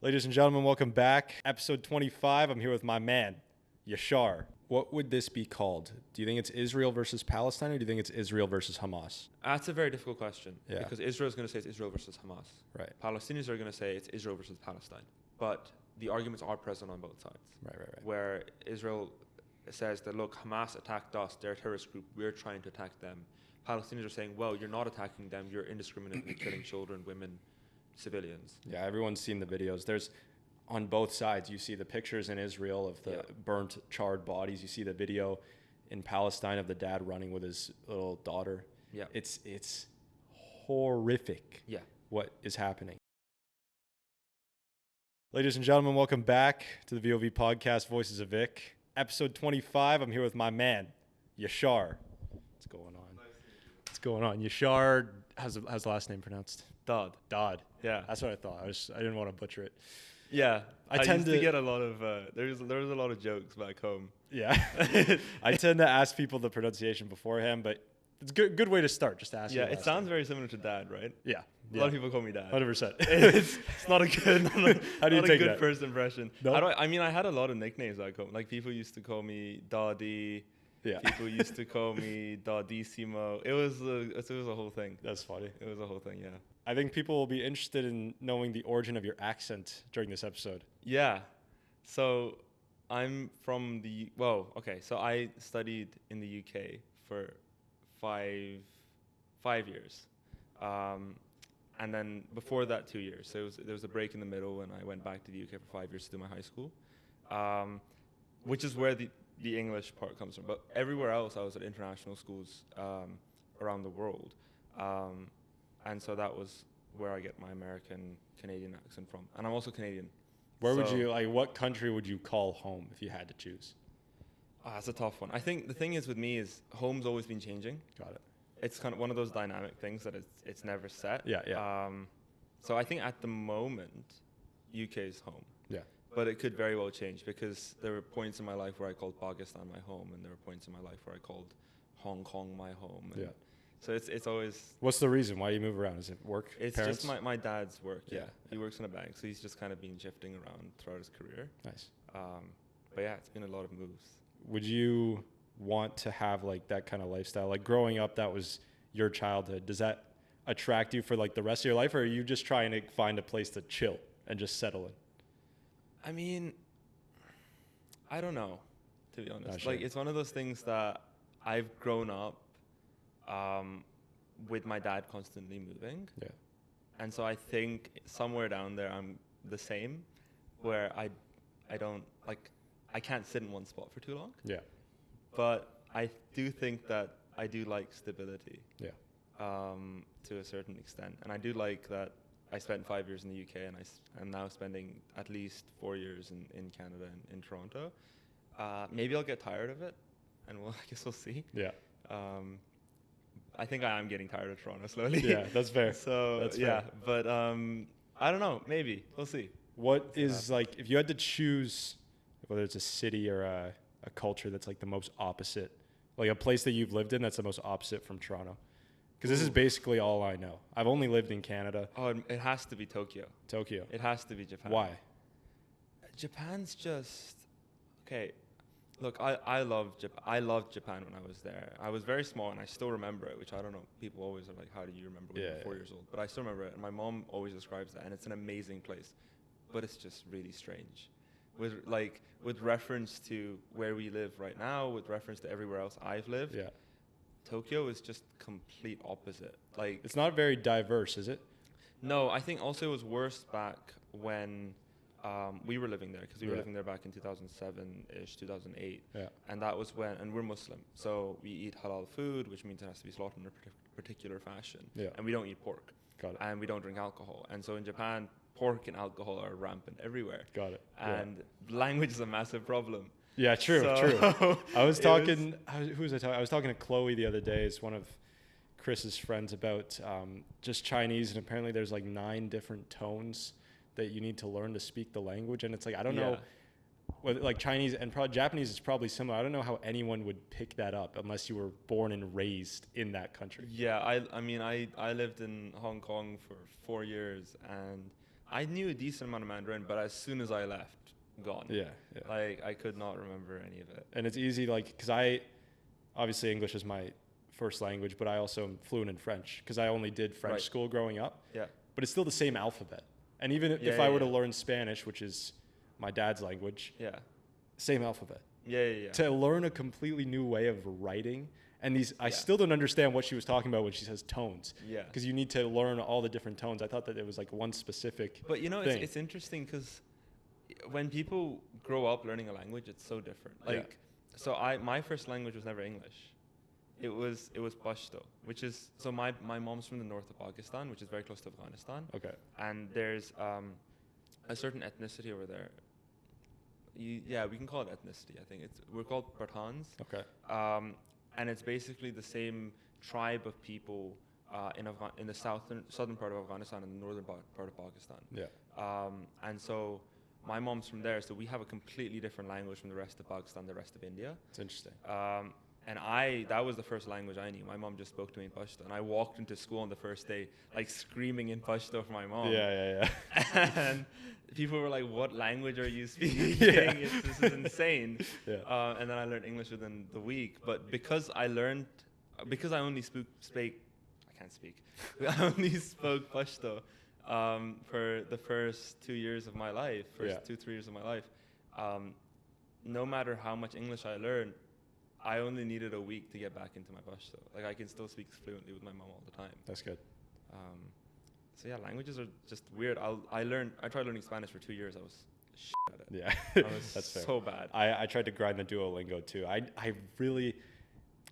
Ladies and gentlemen, welcome back. Episode 25. I'm here with my man, Yashaar. What would this be called? Do you think it's Israel versus Palestine, or do you think it's Israel versus Hamas? That's a very difficult question. Yeah. Because Israel is going to say it's Israel versus Hamas. Right. Palestinians are going to say it's Israel versus Palestine. But the arguments are present on both sides. Right. Where Israel says that, look, Hamas attacked us, they're a terrorist group, we're trying to attack them. Palestinians are saying, well, you're not attacking them, you're indiscriminately killing children, women, civilians. Yeah, everyone's seen the videos. There's, on both sides, you see the pictures in Israel of the burnt, charred bodies. You see the video in Palestine of the dad running with his little daughter. Yeah. It's horrific. Yeah. What is happening. Ladies and gentlemen, welcome back to the VoV podcast, Voices of Vic. Episode 25. I'm here with my man, Yashaar. What's going on? What's going on? Yashaar, how's the last name pronounced? Daad. Yeah. That's what I thought. I didn't want to butcher it. Yeah. I tend used to get a lot of, there was a lot of jokes back home. Yeah. I tend to ask people the pronunciation beforehand, but it's a good way to start, just to ask you. Yeah, it sounds very similar to Dad, right? Yeah. A lot of people call me Dad. 100%. It's not a good, How do you not a take good that? first impression. No? I mean, I had a lot of nicknames back home. Like, people used to call me Daddy. Yeah. People used to call me Dadissimo. It was a whole thing. That's funny. It was a whole thing, yeah. I think people will be interested in knowing the origin of your accent during this episode. Yeah. So I'm from so I studied in the UK for five years. And then before that, 2 years. So there was a break in the middle, and I went back to the UK for 5 years to do my high school, which is where the English part comes from. But everywhere else, I was at international schools around the world. And so that was where I get my American-Canadian accent from. And I'm also Canadian. What country would you call home if you had to choose? That's a tough one. I think the thing is with me is home's always been changing. Got it. It's kind of one of those dynamic things that it's never set. Yeah. So I think at the moment, UK is home. Yeah. But it could very well change, because there were points in my life where I called Pakistan my home, and there were points in my life where I called Hong Kong my home. And so it's always... What's the reason? Why do you move around? Is it work? It's parents? just my dad's work, yeah. Yeah. He works in a bank, so he's just kind of been shifting around throughout his career. Nice. But yeah, it's been a lot of moves. Would you want to have like that kind of lifestyle? Like growing up, that was your childhood. Does that attract you for like the rest of your life, or are you just trying to find a place to chill and just settle in? I mean, I don't know, to be honest. Sure. Like, it's one of those things that I've grown up with my dad constantly moving. Yeah. And so I think somewhere down there I'm the same, where I don't, like, I can't sit in one spot for too long. Yeah. But I do think that I do like stability. Yeah. To a certain extent. And I do like that I spent 5 years in the UK, and I'm now spending at least 4 years in Canada and in Toronto. Maybe I'll get tired of it, and I guess we'll see. Yeah. I think I am getting tired of Toronto slowly. Yeah, that's fair. So that's yeah, fair. but I don't know. Maybe we'll see. What is like, if you had to choose, whether it's a city or a culture that's like the most opposite, like a place that you've lived in that's the most opposite from Toronto? Because this is basically all I know. I've only lived in Canada. Oh, it has to be Tokyo. Tokyo. It has to be Japan. Why? Japan's just okay. Look, I loved Japan when I was there. I was very small, and I still remember it, which I don't know. People always are like, "How do you remember when you were 4 years old?" But I still remember it, and my mom always describes that, and it's an amazing place, but it's just really strange. With reference to where we live right now, with reference to everywhere else I've lived. Yeah. Tokyo is just complete opposite. Like, It's not very diverse, is it? no, I think also it was worse back when we were living there, because we were living there back in 2007-ish, 2008. Yeah. And that was when, and we're Muslim, so we eat halal food, which means it has to be slaughtered in a particular fashion. Yeah. And we don't eat pork. Got it. And we don't drink alcohol. And so in Japan, pork and alcohol are rampant everywhere. Got it. And language is a massive problem. Yeah, true. I was talking. Who was I talking? I was talking to Chloe the other day. It's one of Chris's friends about just Chinese, and apparently there's like 9 different tones that you need to learn to speak the language, and it's like I don't know. Whether, like Chinese and Japanese is probably similar. I don't know how anyone would pick that up unless you were born and raised in that country. Yeah, I mean I lived in Hong Kong for 4 years, and I knew a decent amount of Mandarin, but as soon as I left, gone. Yeah. Like I could not remember any of it. And it's easy, like, because obviously English is my first language, but I also am fluent in French because I only did French school growing up. Yeah. But it's still the same alphabet. And even if I were to learn Spanish, which is my dad's language, same alphabet. Yeah. To learn a completely new way of writing, and I still don't understand what she was talking about when she says tones. Yeah. Because you need to learn all the different tones. I thought that it was like one specific. But you know, thing. It's interesting because when people grow up learning a language, it's so different. Like, so my first language was never English. It was Pashto, which is, so my mom's from the north of Pakistan, which is very close to Afghanistan. Okay. And there's a certain ethnicity over there. We can call it ethnicity. I think we're called Pathans. Okay. And it's basically the same tribe of people in the southern part of Afghanistan and the northern part of Pakistan. Yeah. And so my mom's from there, so we have a completely different language from the rest of Pakistan, the rest of India. It's interesting. And that was the first language I knew. My mom just spoke to me in Pashto, and I walked into school on the first day, like screaming in Pashto for my mom. Yeah. And people were like, "What language are you speaking? This is insane." Yeah. And then I learned English within the week. But because I only I only spoke Pashto for the first 2 years of my life, 2-3 years of my life. No matter how much English I learned, I only needed a week to get back into my Pashto. Like I can still speak fluently with my mom all the time. That's good. So yeah, languages are just weird. I tried learning Spanish for 2 years. I was shit at it. Yeah, I was that's fair. so bad. I tried to grind the Duolingo too. I really,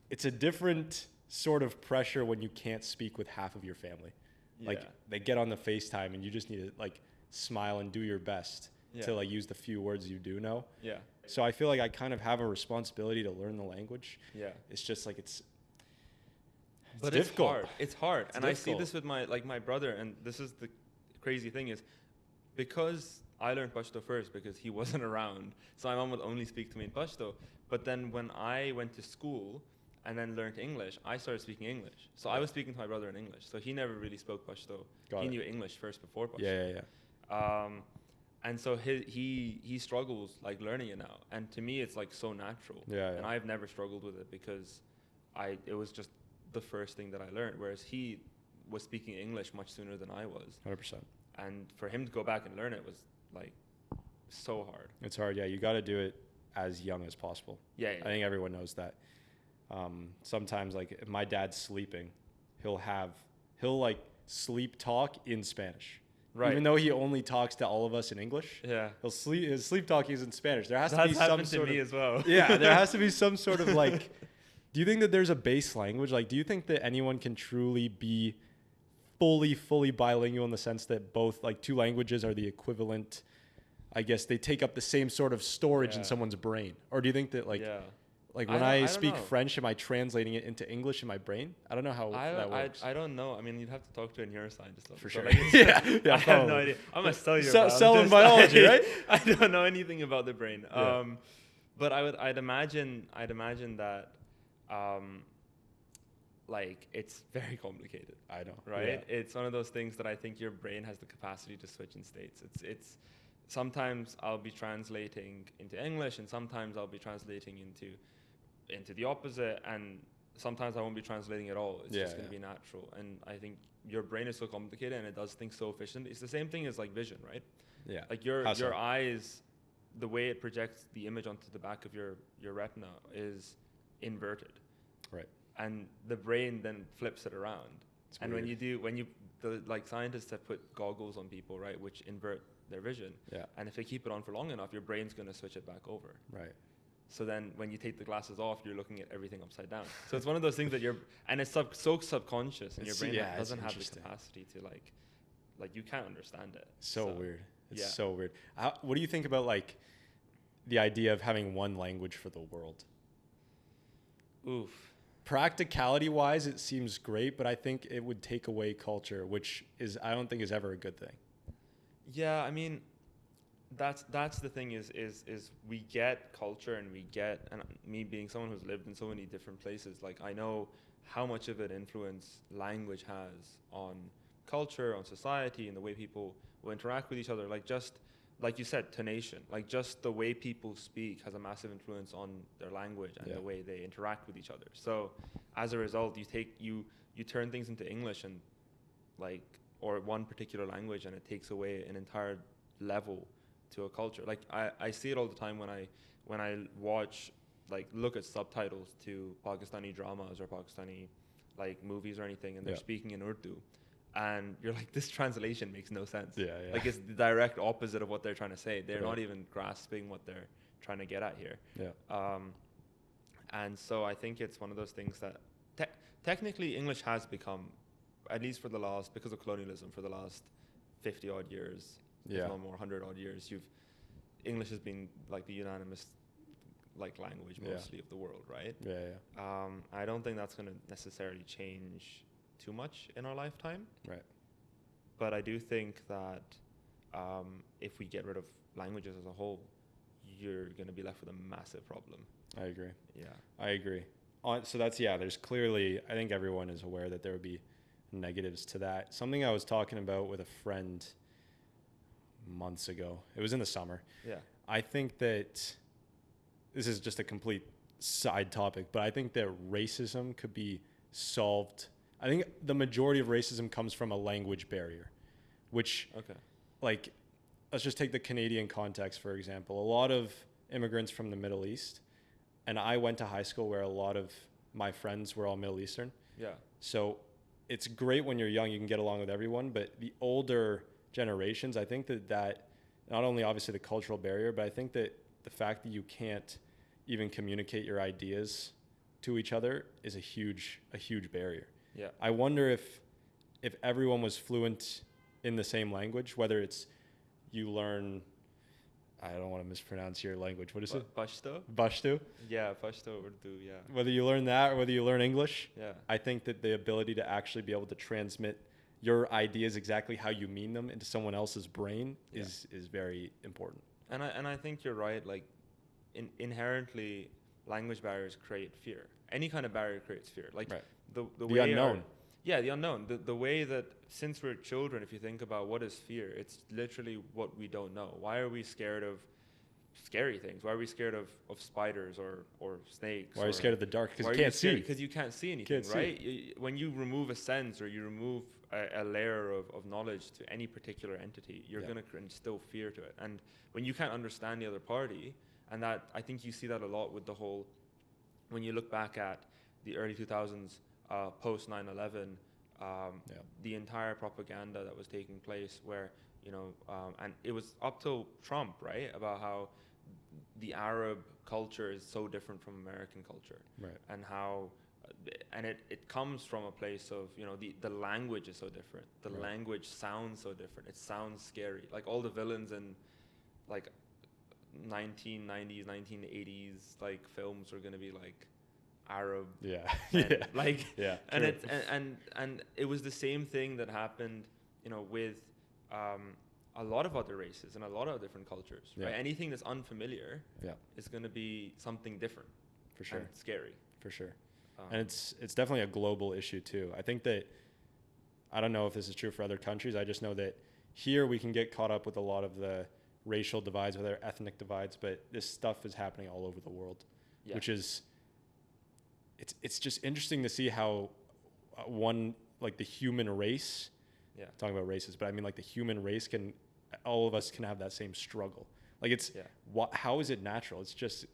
it's a different sort of pressure when you can't speak with half of your family. Like they get on the FaceTime and you just need to like smile and do your best to like use the few words you do know. Yeah. So I feel like I kind of have a responsibility to learn the language. Yeah. It's just like it's difficult. It's hard. And I see this with my brother, and this is the crazy thing is because I learned Pashto first because he wasn't around. So my mom would only speak to me in Pashto. But then when I went to school and then learned English, I started speaking English. So I was speaking to my brother in English. So he never really spoke Pashto. He knew English first before Pashto. Yeah. And so he struggles like learning it now. And to me, it's like so natural. Yeah. And I've never struggled with it because it was just the first thing that I learned. Whereas he was speaking English much sooner than I was. 100%. And for him to go back and learn it was like so hard. It's hard. Yeah. You got to do it as young as possible. Yeah. I think everyone knows that. Sometimes like if my dad's sleeping, he'll like sleep talk in Spanish. Right. Even though he only talks to all of us in English, his sleep talking is in Spanish. There has to be some sort of me as well. Yeah, there has to be some sort of like. Do you think that there's a base language? Like, do you think that anyone can truly be fully bilingual in the sense that both like two languages are the equivalent? I guess they take up the same sort of storage in someone's brain, or do you think that like? Yeah. Like when I speak French, am I translating it into English in my brain? I don't know how that works. I don't know. I mean, you'd have to talk to a neuroscientist. For sure. Like, I have no idea. I'm a cellular cell in biology, right? I don't know anything about the brain. But I'd imagine that like it's very complicated. I know. Right? Yeah. It's one of those things that I think your brain has the capacity to switch in states. It's sometimes I'll be translating into English and sometimes I'll be translating into the opposite, and sometimes I won't be translating at all. It's just going to be natural. And I think your brain is so complicated and it does things so efficiently. It's the same thing as like vision, right? Yeah. Like your eyes, the way it projects the image onto the back of your retina is inverted. Right. And the brain then flips it around. It's and weird. The scientists have put goggles on people, right, which invert their vision. Yeah. And if they keep it on for long enough, your brain's going to switch it back over. Right. So then when you take the glasses off, you're looking at everything upside down. So it's one of those things that and it's so subconscious, and your brain doesn't have the capacity to like you can't understand it. So weird. It's so weird. What do you think about like the idea of having one language for the world? Oof. Practicality wise, it seems great, but I think it would take away culture, which I don't think is ever a good thing. Yeah, I mean, that's the thing is we get culture and me being someone who's lived in so many different places, like I know how much of an influence language has on culture, on society, and the way people will interact with each other. Like just like you said, tonation. Like just the way people speak has a massive influence on their language and the way they interact with each other. So as a result, you turn things into English and like or one particular language, and it takes away an entire level to a culture. Like I see it all the time when I watch, like, look at subtitles to Pakistani dramas or Pakistani like movies or anything, and they're speaking in Urdu, and you're like, this translation makes no sense. Like it's the direct opposite of what they're trying to say. They're not even grasping what they're trying to get at here. And so I think it's one of those things that technically English has become, at least for the last, because of colonialism, for the last 50 odd years, if not more, 100 odd years, English has been like the unanimous like language mostly of the world, right? I don't think that's going to necessarily change too much in our lifetime, right? But I do think that if we get rid of languages as a whole, you're going to be left with a massive problem. I agree. I agree. So that's, there's clearly, I think everyone is aware that there would be negatives to that. Something I was talking about with a friend months ago, it was in the summer. I think that this is just a complete side topic, but I think that racism could be solved. I think the majority of racism comes from a language barrier, which, like, let's just take the Canadian context, for example. A lot of immigrants from the Middle East, and I went to high school where a lot of my friends were all Middle Eastern. So it's great when you're young, you can get along with everyone, but the older generations, I think that not only obviously the cultural barrier, but I think that the fact that you can't even communicate your ideas to each other is a huge barrier. I wonder if everyone was fluent in the same language, whether it's you learn, I don't want to mispronounce your language. What is it? Pashto. Pashto? Yeah, Pashto, Urdu, Whether you learn that or whether you learn English, I think that the ability to actually be able to transmit your ideas exactly how you mean them into someone else's brain is very important. And I think you're right. Like, inherently, language barriers create fear. Any kind of barrier creates fear. Like the way unknown. The unknown. The way that, since we're children, if you think about what is fear, it's literally what we don't know. Why are we scared of scary things? Why are we scared of spiders or snakes? Why are you scared of the dark? Because you can't see. Because you can't see anything, right? When you remove a sense or you remove a layer of knowledge to any particular entity, you're going to instill fear to it. And when you can't understand the other party, and that, I think you see that a lot with the whole, when you look back at the early 2000s, post 9/11, the entire propaganda that was taking place, where and it was up till Trump, right, about how the Arab culture is so different from American culture, and how, and it comes from a place of the language is so different. The language sounds so different. It sounds scary. Like all the villains in like 1990s, 1980s like films are gonna be like Arab, and it was the same thing that happened, with a lot of other races and a lot of different cultures. Right, anything that's unfamiliar, is going to be something different, for sure, and scary, for sure. And it's definitely a global issue too. I think that, I don't know if this is true for other countries. I just know that here we can get caught up with a lot of the racial divides, whether ethnic divides, but this stuff is happening all over the world, which is, it's just interesting to see how one, like the human race, talking about races, but I mean like the human race all of us can have that same struggle. Like it's, how is it natural? It's just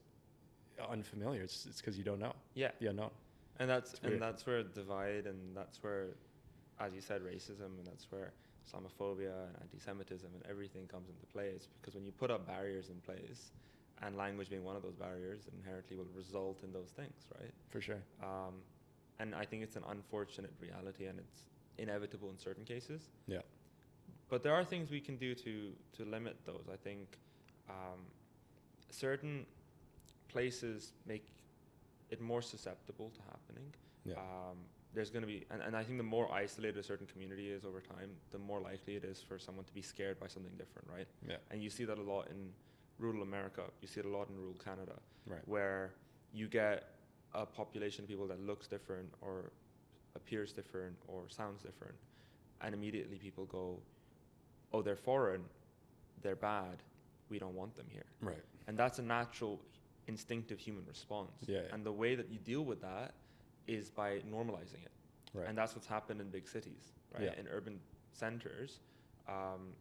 unfamiliar. It's because you don't know. The unknown. And that's where divide, and that's where, as you said, racism, and that's where Islamophobia and anti-Semitism and everything comes into play. It's because when you put up barriers in place, and language being one of those barriers, inherently will result in those things, right? For sure. And I think it's an unfortunate reality, and it's inevitable in certain cases. But there are things we can do to limit those. I think certain places make it more susceptible to happening. There's going to be, and I think the more isolated a certain community is over time, the more likely it is for someone to be scared by something different, right? And you see that a lot in rural America. You see it a lot in rural Canada, where you get a population of people that looks different or appears different or sounds different, and immediately people go, oh, they're foreign, they're bad, we don't want them here. Right. And that's a natural, instinctive human response. Yeah. And the way that you deal with that is by normalizing it. Right. And that's what's happened in big cities, right? Yeah. In urban centers,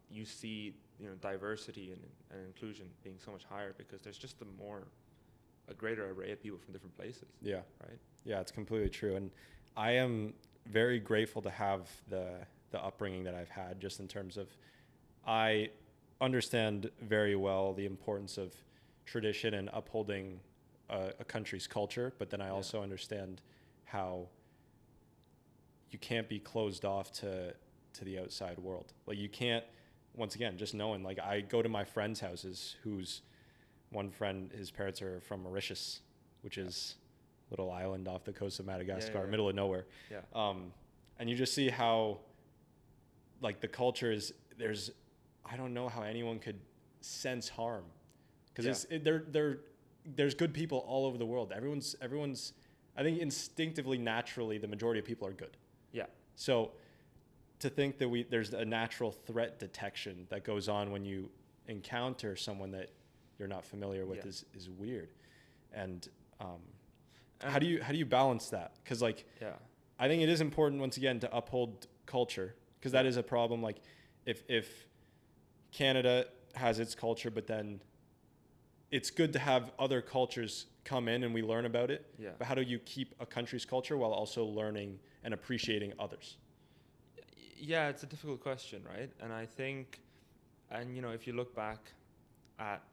you see, diversity and inclusion being so much higher because there's just a greater array of people from different places. Yeah. Right. Yeah, it's completely true. And I am very grateful to have the upbringing that I've had, just in terms of, I understand very well the importance of tradition and upholding a country's culture, but then I also understand how you can't be closed off to the outside world. Like, you can't, once again, just knowing, like, I go to my friends' houses, whose one friend, his parents are from Mauritius, which is a little island off the coast of Madagascar, middle of nowhere. Yeah. And you just see how, like, the culture is, I don't know how anyone could sense harm, because there's good people all over the world. Everyone's, I think instinctively, naturally, the majority of people are good. Yeah. So to think that there's a natural threat detection that goes on when you encounter someone that you're not familiar with is weird. And how do you balance that? Because, like, I think it is important, once again, to uphold culture, because that is a problem. Like, if Canada has its culture, but then it's good to have other cultures come in and we learn about it. Yeah. But how do you keep a country's culture while also learning and appreciating others? Yeah, it's a difficult question, right? And I think, if you look back at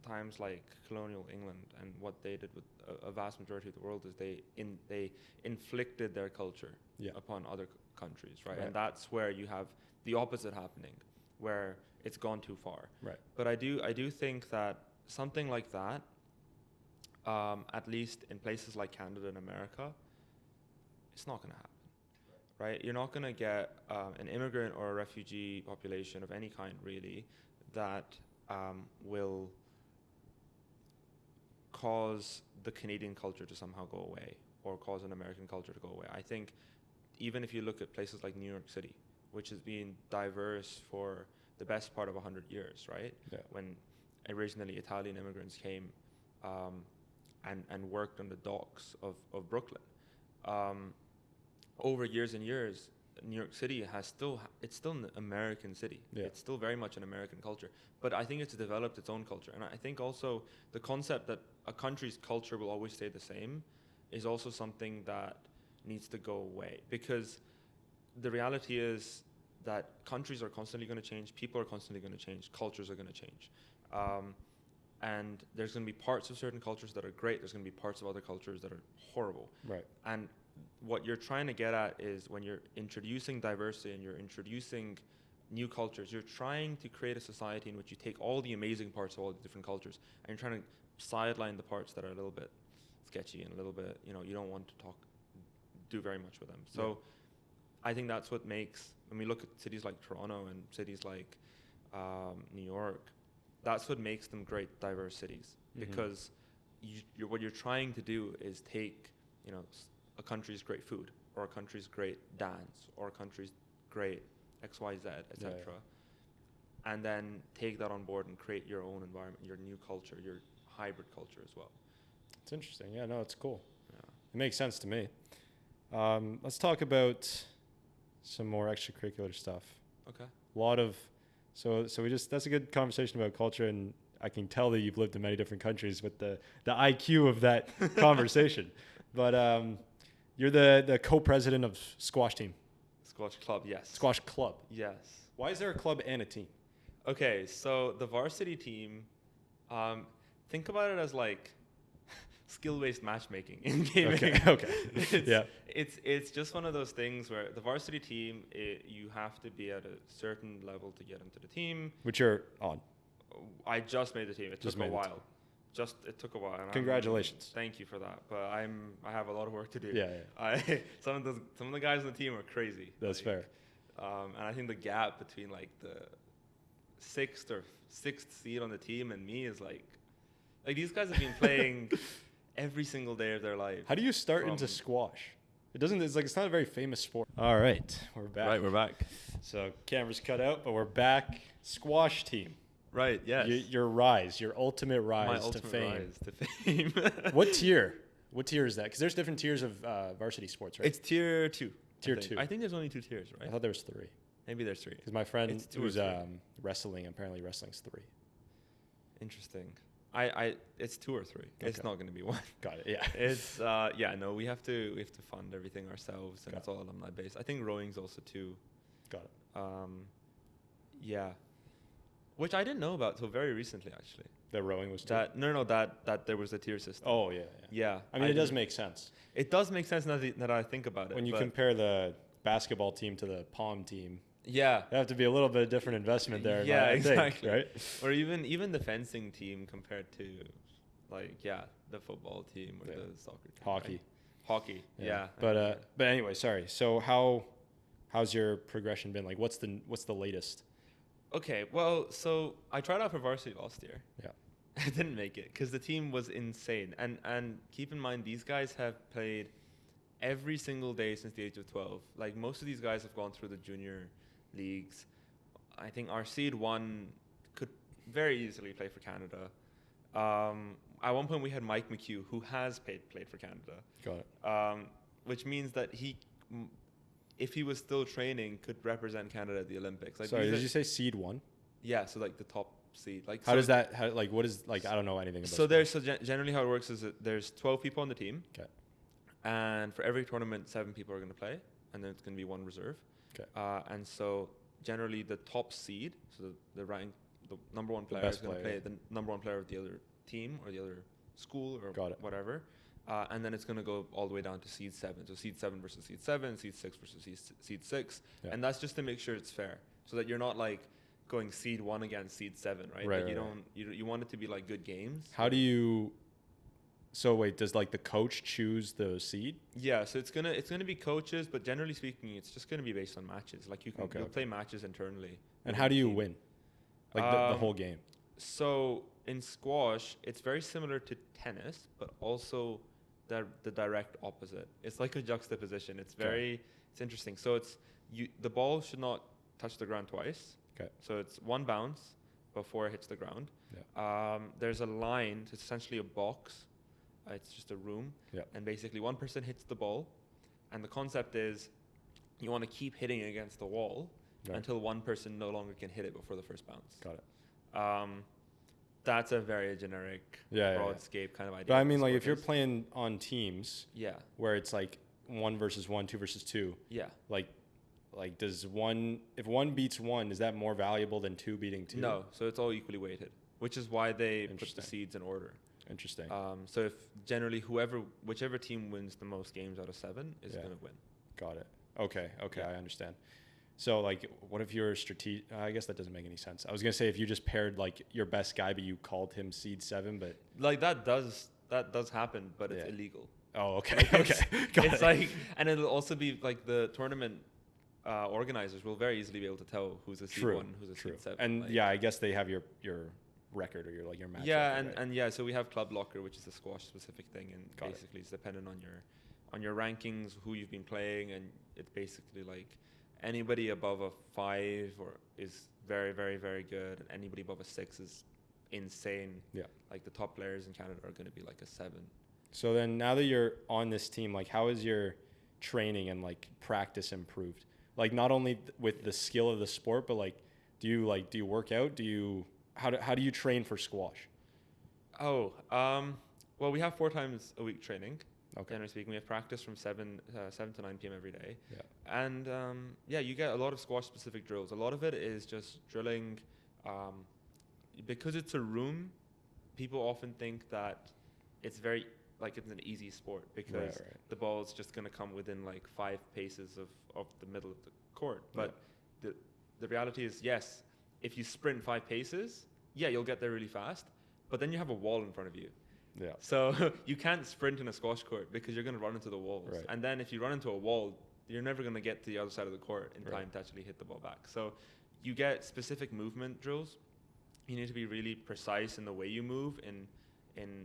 times like colonial England and what they did with a vast majority of the world, is they inflicted their culture upon other countries, right? And that's where you have the opposite happening, where it's gone too far. Right. But I do think that something like that, at least in places like Canada and America, it's not going to happen. Right? You're not going to get an immigrant or a refugee population of any kind, really, that will cause the Canadian culture to somehow go away, or cause an American culture to go away. I think even if you look at places like New York City, which has been diverse for the best part of 100 years, right? Yeah. When originally Italian immigrants came and worked on the docks of Brooklyn. Over years and years, New York City it's still an American city. Yeah. It's still very much an American culture. But I think it's developed its own culture. And I think also the concept that a country's culture will always stay the same is also something that needs to go away. Because the reality is that countries are constantly going to change, people are constantly going to change, cultures are going to change. And there's going to be parts of certain cultures that are great, there's going to be parts of other cultures that are horrible. Right. And what you're trying to get at is, when you're introducing diversity and you're introducing new cultures, you're trying to create a society in which you take all the amazing parts of all the different cultures and you're trying to sideline the parts that are a little bit sketchy and a little bit, you don't want to do very much with them. So I think that's what makes, when we look at cities like Toronto and cities like New York, that's what makes them great, diverse cities. Mm-hmm. Because what you're trying to do is take, a country's great food, or a country's great dance, or a country's great XYZ, etc., and then take that on board and create your own environment, your new culture, your hybrid culture as well. It's interesting. Yeah, no, it's cool. Yeah. It makes sense to me. Let's talk about some more extracurricular stuff. Okay. A lot of, that's a good conversation about culture, and I can tell that you've lived in many different countries with the IQ of that conversation. But you're the co-president of squash team. Squash club, yes. Squash club. Yes. Why is there a club and a team? Okay, so the varsity team, think about it as like skill-based matchmaking in gaming. Okay. It's just one of those things where the varsity team, you have to be at a certain level to get into the team. Which you're on. I just made the team. It took a while. It took a while. And congratulations. Thank you for that. But I have a lot of work to do. Yeah. Some of the guys on the team are crazy. That's fair. And I think the gap between like the sixth seed on the team and me is like these guys have been playing every single day of their life. How do you start into squash? It doesn't. It's like it's not a very famous sport. All right, we're back. Right, we're back. So camera's cut out, but we're back. Squash team. Right. Yes. Your rise, your ultimate rise My to ultimate fame. rise to fame. What tier? What tier is that? Because there's different tiers of varsity sports, right? It's tier 2. Tier 2. I think there's only 2 tiers, right? I thought there was 3. Maybe there's 3. Because my friend It's 2 or who's 3. wrestling, apparently wrestling's 3. Interesting. It's 2 or 3. Okay. It's not going to be 1. Got it. Yeah. It's no, we have to fund everything ourselves, and it's all alumni based. I think rowing's also 2. Got it. Yeah. Which I didn't know about till very recently, actually. The rowing was 2. That there was a tier system. Oh yeah. Yeah. I mean, it does make sense. It does make sense now that I think about it. When you compare the basketball team to the pom team, yeah, there have to be a little bit of different investment there. Yeah, I exactly. think, right? Or even the fencing team compared to, the football team or the soccer team. Hockey. Right? Hockey. Yeah. But anyway, sorry. So how's your progression been? Like, what's the latest? Okay. Well, so I tried out for varsity last year. Yeah. I didn't make it because the team was insane. And keep in mind, these guys have played every single day since the age of 12. Like, most of these guys have gone through the junior leagues. I think our seed 1 could very easily play for Canada. At one point, we had Mike McHugh, who has played for Canada. Got it. Which means that he, if he was still training, could represent Canada at the Olympics. Like, sorry, did you say seed 1? Yeah, so like the top seed. Like, how does that? What is I don't know anything about. So generally how it works is that there's 12 people on the team. Okay. And for every tournament, 7 people are going to play, and then it's going to be 1 reserve. Okay. And so generally the top seed, so the number 1 player is going to play the number 1 player of the other team or the other school or whatever. And then it's going to go all the way down to seed 7. So seed 7 versus seed 7, seed 6 versus seed 6. Yeah. And that's just to make sure it's fair, so that you're not like going seed 1 against seed 7, right? Right. Like you want it to be like good games. How do you? So wait, does like the coach choose the seed? Yeah, so it's gonna be coaches, but generally speaking, it's just gonna be based on matches. Like you'll play matches internally. And how do you win? Like the whole game. So in squash, it's very similar to tennis, but also the direct opposite. It's like a juxtaposition. It's it's interesting. So the ball should not touch the ground twice. Okay. So it's 1 bounce before it hits the ground. Yeah. There's a line. So it's essentially a box. It's just a room. Yeah. And basically one person hits the ball, and the concept is you want to keep hitting against the wall until one person no longer can hit it before the first bounce. Got it. That's a very generic broadscape kind of idea. But I mean, like, if you're playing on teams, where it's like 1 versus 1, 2 versus 2, like does if 1 beats 1, is that more valuable than 2 beating 2? No, so it's all equally weighted, which is why they put the seeds in order. Interesting. So if generally whichever team wins the most games out of 7 is going to win. Got it. Okay, I understand. So like, what if you're strategic? I guess that doesn't make any sense. I was gonna say if you just paired like your best guy, but you called him seed 7, but like that does happen, but it's illegal. Oh, okay. Like Okay. It's like, and it'll also be like the tournament organizers will very easily be able to tell who's a seed 1, who's a seed 7. And like, I guess they have your record or your match. Yeah, record, and so we have Club Locker, which is a squash specific thing, and basically it's dependent on your rankings, who you've been playing, and it's basically like anybody above a 5 is very, very, very good, and anybody above a 6 is insane. Yeah, like the top players in Canada are going to be like a 7. So then now that you're on this team, like how is your training and like practice improved? Like not only with the skill of the sport, but like do you work out? How do you train for squash? Well, we have 4 times a week training. Okay. Generally speaking, we have practice from 7 to 9 p.m. every day. Yeah. And you get a lot of squash specific drills. A lot of it is just drilling. Because it's a room, people often think that it's it's an easy sport because the ball is just going to come within like 5 paces of the middle of the court. But the reality is, yes, if you sprint 5 paces, you'll get there really fast. But then you have a wall in front of you. Yeah. So you can't sprint in a squash court because you're going to run into the walls. Right. And then if you run into a wall, you're never going to get to the other side of the court in time to actually hit the ball back. So you get specific movement drills. You need to be really precise in the way you move, in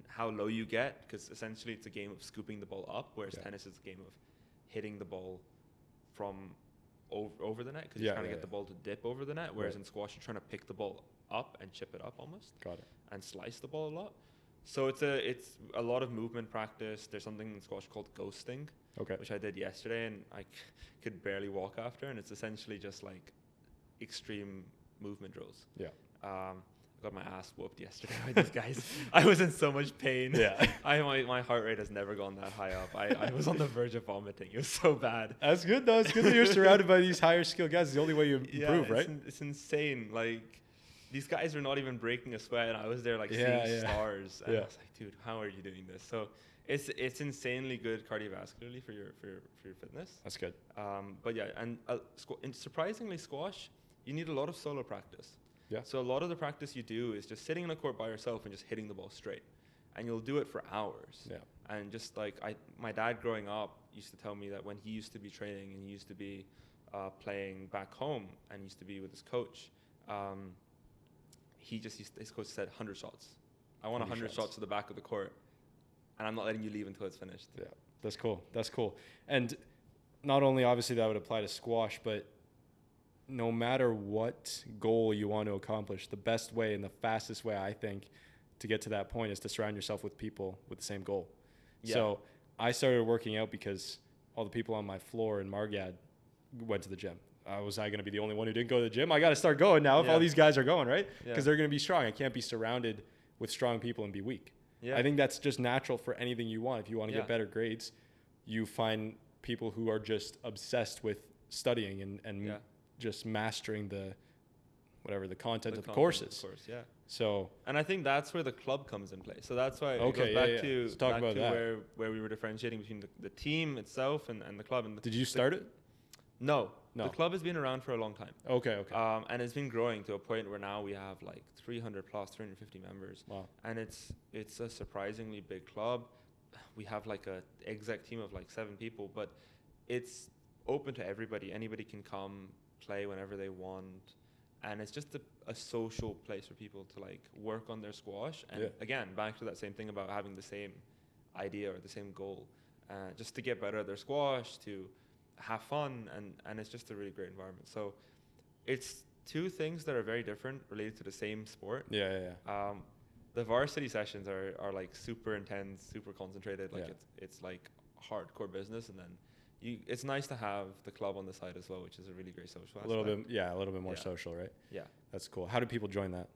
how low you get, because essentially it's a game of scooping the ball up, whereas tennis is a game of hitting the ball from over the net, because you're trying to get the ball to dip over the net, whereas in squash you're trying to pick the ball up and chip it up almost. Got it. And slice the ball a lot. So it's a lot of movement practice. There's something in squash called ghosting, which I did yesterday, and I could barely walk after, and it's essentially just like extreme movement drills. Yeah. I got my ass whooped yesterday by these guys. I was in so much pain. Yeah. My heart rate has never gone that high up. I was on the verge of vomiting. It was so bad. That's good though. It's good that you're surrounded by these higher skill guys. It's the only way you improve, right? It's insane. Like, these guys are not even breaking a sweat, and I was there like seeing stars. And I was like, dude, how are you doing this? So it's insanely good cardiovascularly for your fitness. That's good. But yeah, and surprisingly, squash, you need a lot of solo practice. Yeah. So a lot of the practice you do is just sitting in a court by yourself and just hitting the ball straight, and you'll do it for hours. Yeah. And just like my dad growing up used to tell me that when he used to be training and he used to be playing back home and used to be with his coach, his coach said 100 shots. I want 100 shots to the back of the court, and I'm not letting you leave until it's finished. Yeah, that's cool. That's cool. And not only obviously that would apply to squash, but no matter what goal you want to accomplish, the best way and the fastest way, I think, to get to that point is to surround yourself with people with the same goal. Yeah. So I started working out because all the people on my floor in Margad went to the gym. Was I going to be the only one who didn't go to the gym? I got to start going now if all these guys are going, right? Because they're going to be strong. I can't be surrounded with strong people and be weak. Yeah. I think that's just natural for anything you want. If you want to get better grades, you find people who are just obsessed with studying and just mastering the content of the courses. So, and I think that's where the club comes in play. So that's why it goes back to, Let's talk about that. where we were differentiating between the team itself and the club. And did you start it? No. The club has been around for a long time. Okay. And it's been growing to a point where now we have like 300 plus, 350 members. Wow. And it's a surprisingly big club. We have like a exec team of like 7 people, but it's open to everybody. Anybody can come play whenever they want. And it's just a social place for people to like work on their squash. And again, back to that same thing about having the same idea or the same goal, just to get better at their squash, to have fun, and it's just a really great environment. So it's 2 things that are very different related to the same sport. The varsity sessions are like super intense, super concentrated. Like it's like hardcore business, and then it's nice to have the club on the side as well, which is a really great social aspect. A little bit more social, right? Yeah. That's cool. How do people join that?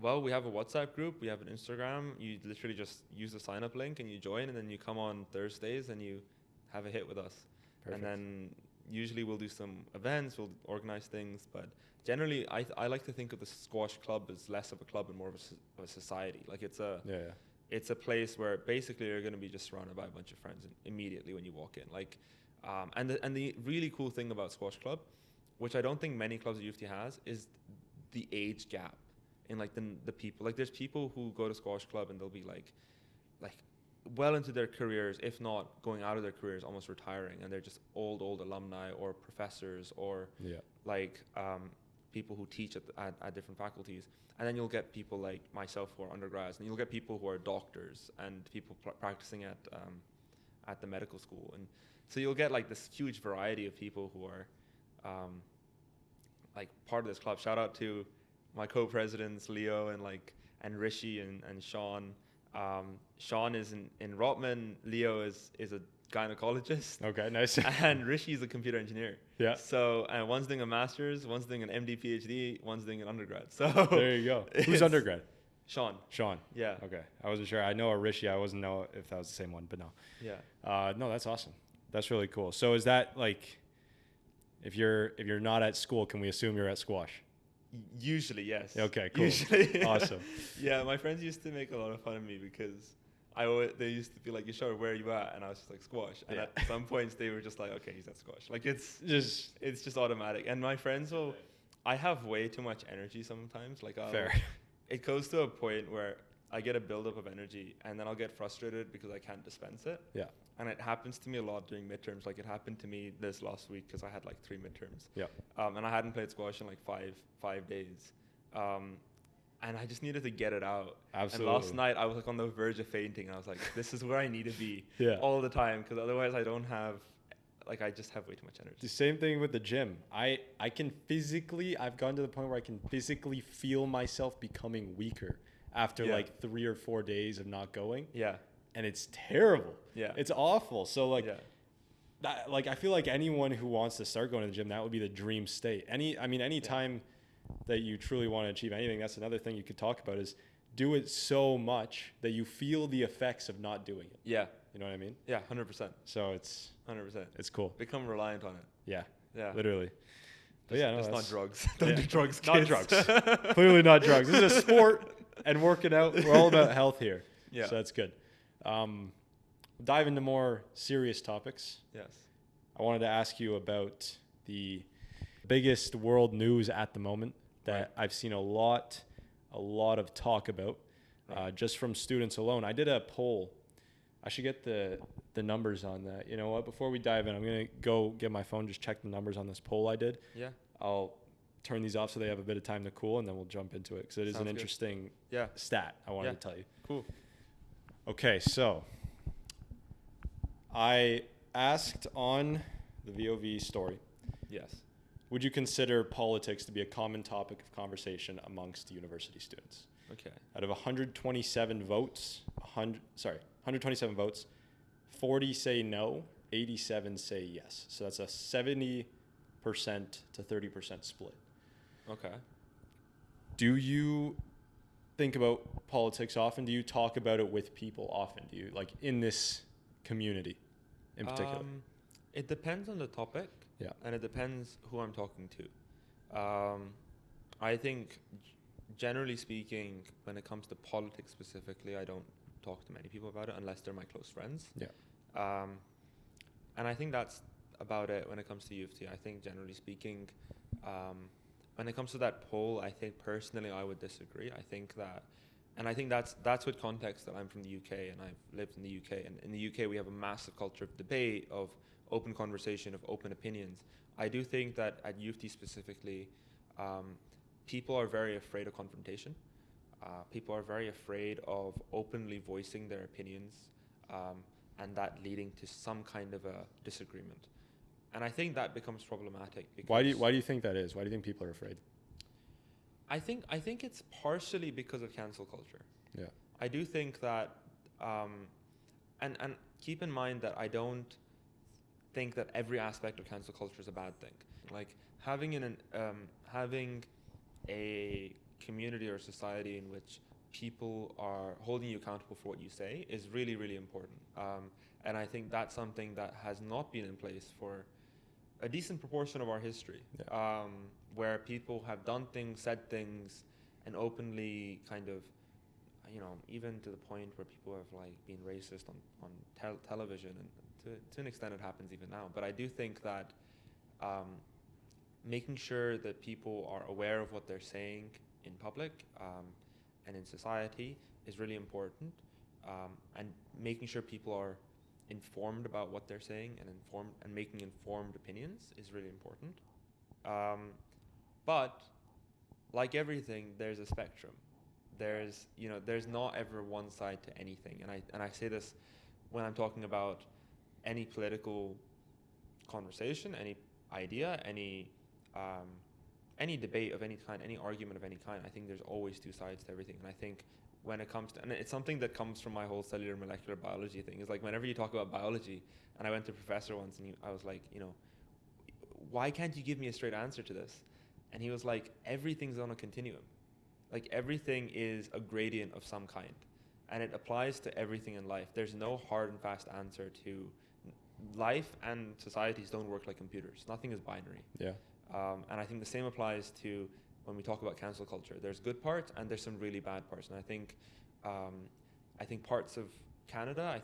Well, we have a WhatsApp group, we have an Instagram. You literally just use the sign up link and you join, and then you come on Thursdays and you have a hit with us. Perfect. And then usually we'll do some events, we'll organize things, but generally I like to think of the squash club as less of a club and more of a society. Like it's a place where basically you're going to be just surrounded by a bunch of friends immediately when you walk in. Like, and the really cool thing about Squash Club, which I don't think many clubs at UofT has, is the age gap in like the people. Like, there's people who go to Squash Club and they'll be like well into their careers, if not going out of their careers, almost retiring, and they're just old alumni or professors or people who teach at different faculties. And then you'll get people like myself who are undergrads, and you'll get people who are doctors and people practicing at the medical school. And so you'll get like this huge variety of people who are like part of this club. Shout out to my co-presidents, Leo and Rishi and Sean. Sean is in Rotman. Leo is a gynecologist. Okay, nice. And Rishi is a computer engineer. Yeah. So one's doing a master's, one's doing an MD, PhD, one's doing an undergrad. So there you go. Who's undergrad? Sean. Yeah. Okay. I wasn't sure. I know a Rishi. I wasn't know if that was the same one, but no. Yeah. No, that's awesome. That's really cool. So is that like, if you're not at school, can we assume you're at squash? Usually, yes. Okay, cool. Usually. Awesome. Yeah, my friends used to make a lot of fun of me because they used to be like, Yashaar, where are you at? And I was just like, squash. And at some points they were just like, okay, he's at squash. Like it's just automatic. And my friends I have way too much energy sometimes. Like Fair. It goes to a point where I get a buildup of energy and then I'll get frustrated because I can't dispense it. Yeah. And it happens to me a lot during midterms. Like it happened to me this last week because I had like 3 midterms. Yeah. And I hadn't played squash in like five days. And I just needed to get it out. Absolutely. And last night I was like on the verge of fainting. I was like, this is where I need to be Yeah. all the time, because otherwise I don't have like I just have way too much energy. The same thing with the gym. I can physically, I've gone to the point where I can physically feel myself becoming weaker after like 3 or 4 days of not going. Yeah. And it's terrible. Yeah. It's awful. So like, that, like I feel like anyone who wants to start going to the gym, that would be the dream state. Any time that you truly want to achieve anything, that's another thing you could talk about is do it so much that you feel the effects of not doing it. Yeah. You know what I mean? Yeah, 100%. So it's 100%. It's cool. Become reliant on it. Yeah. Yeah. Literally. But yeah, no, it's not drugs. Don't do drugs, Not kids. drugs. Clearly not drugs. This is a sport and working out. We're all about health here. Yeah. So that's good. Dive into more serious topics. Yes. I wanted to ask you about the biggest world news at the moment that I've seen a lot of talk about, just from students alone. I did a poll. I should get the numbers on that. You know what? Before we dive in, I'm going to go get my phone, just check the numbers on this poll I did. Yeah. I'll turn these off so they have a bit of time to cool, and then we'll jump into it because it is an interesting stat I wanted to tell you. Cool. Okay, so I asked on the VoV story. Yes. Would you consider politics to be a common topic of conversation amongst university students? Okay. Out of 127 votes, 40 say no, 87 say yes. So that's a 70% to 30% split. Okay. Do you think about politics often? Do you talk about it with people often? Do you, like, in this community in particular? It depends on the topic. Yeah. And it depends who I'm talking to. I think, generally speaking, when it comes to politics specifically, I don't talk to many people about it unless they're my close friends. Yeah. And I think that's about it when it comes to UofT. I think, generally speaking, when it comes to that poll, I think personally I would disagree. I think that's with context that I'm from the UK and I've lived in the UK. And in the UK, we have a massive culture of debate, of open conversation, of open opinions. I do think that at UofT specifically, people are very afraid of confrontation. People are very afraid of openly voicing their opinions, and that leading to some kind of a disagreement. And I think that becomes problematic. Because Why do you think that is? Why do you think people are afraid? I think it's partially because of cancel culture. Yeah. I do think that, and keep in mind that I don't think that every aspect of cancel culture is a bad thing. Like having a community or society in which people are holding you accountable for what you say is really, really important. And I think that's something that has not been in place for a decent proportion of our history, where people have done things, said things, and openly kind of, even to the point where people have like been racist on television, and to an extent it happens even now. But I do think that making sure that people are aware of what they're saying in public and in society is really important, and making sure people are informed about what they're saying and making informed opinions is really important. But like everything, there's a spectrum. There's not ever one side to anything. And I say this when I'm talking about any political conversation, any idea, any debate of any kind, any argument of any kind. I think there's always two sides to everything. And I think when it comes to, and it's something that comes from my whole cellular molecular biology thing, is like whenever you talk about biology, and I went to a professor once and I was like, why can't you give me a straight answer to this? And he was like, everything's on a continuum. Like everything is a gradient of some kind, and it applies to everything in life. There's no hard and fast answer to life, and societies don't work like computers. Nothing is binary. Yeah. And I think the same applies to when we talk about cancel culture. There's good parts and there's some really bad parts. And I think parts of Canada,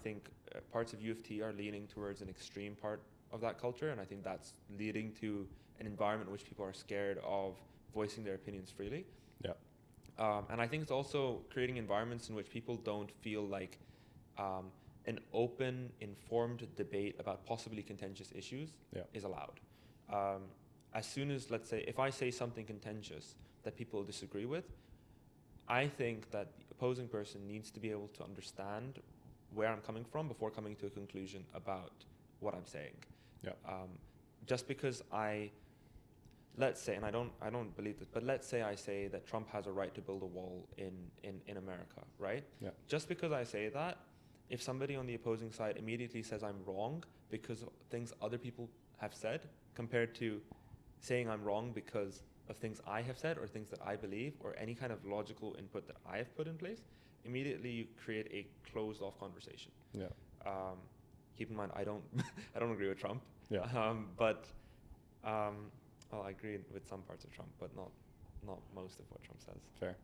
parts of UofT are leaning towards an extreme part of that culture. And I think that's leading to an environment in which people are scared of voicing their opinions freely. Yeah. And I think it's also creating environments in which people don't feel like an open, informed debate about possibly contentious issues is allowed. As soon as, let's say, if I say something contentious that people disagree with, I think that the opposing person needs to be able to understand where I'm coming from before coming to a conclusion about what I'm saying. Yeah. Just because let's say, and I don't believe this, but let's say I say that Trump has a right to build a wall in America, right? Yeah. Just because I say that, if somebody on the opposing side immediately says I'm wrong because of things other people have said, compared to saying I'm wrong because of things I have said or things that I believe or any kind of logical input that I have put in place, immediately you create a closed off conversation. Yeah. Keep in mind, I don't I don't agree with Trump. Yeah. Well, I agree with some parts of Trump, but not most of what Trump says. Fair.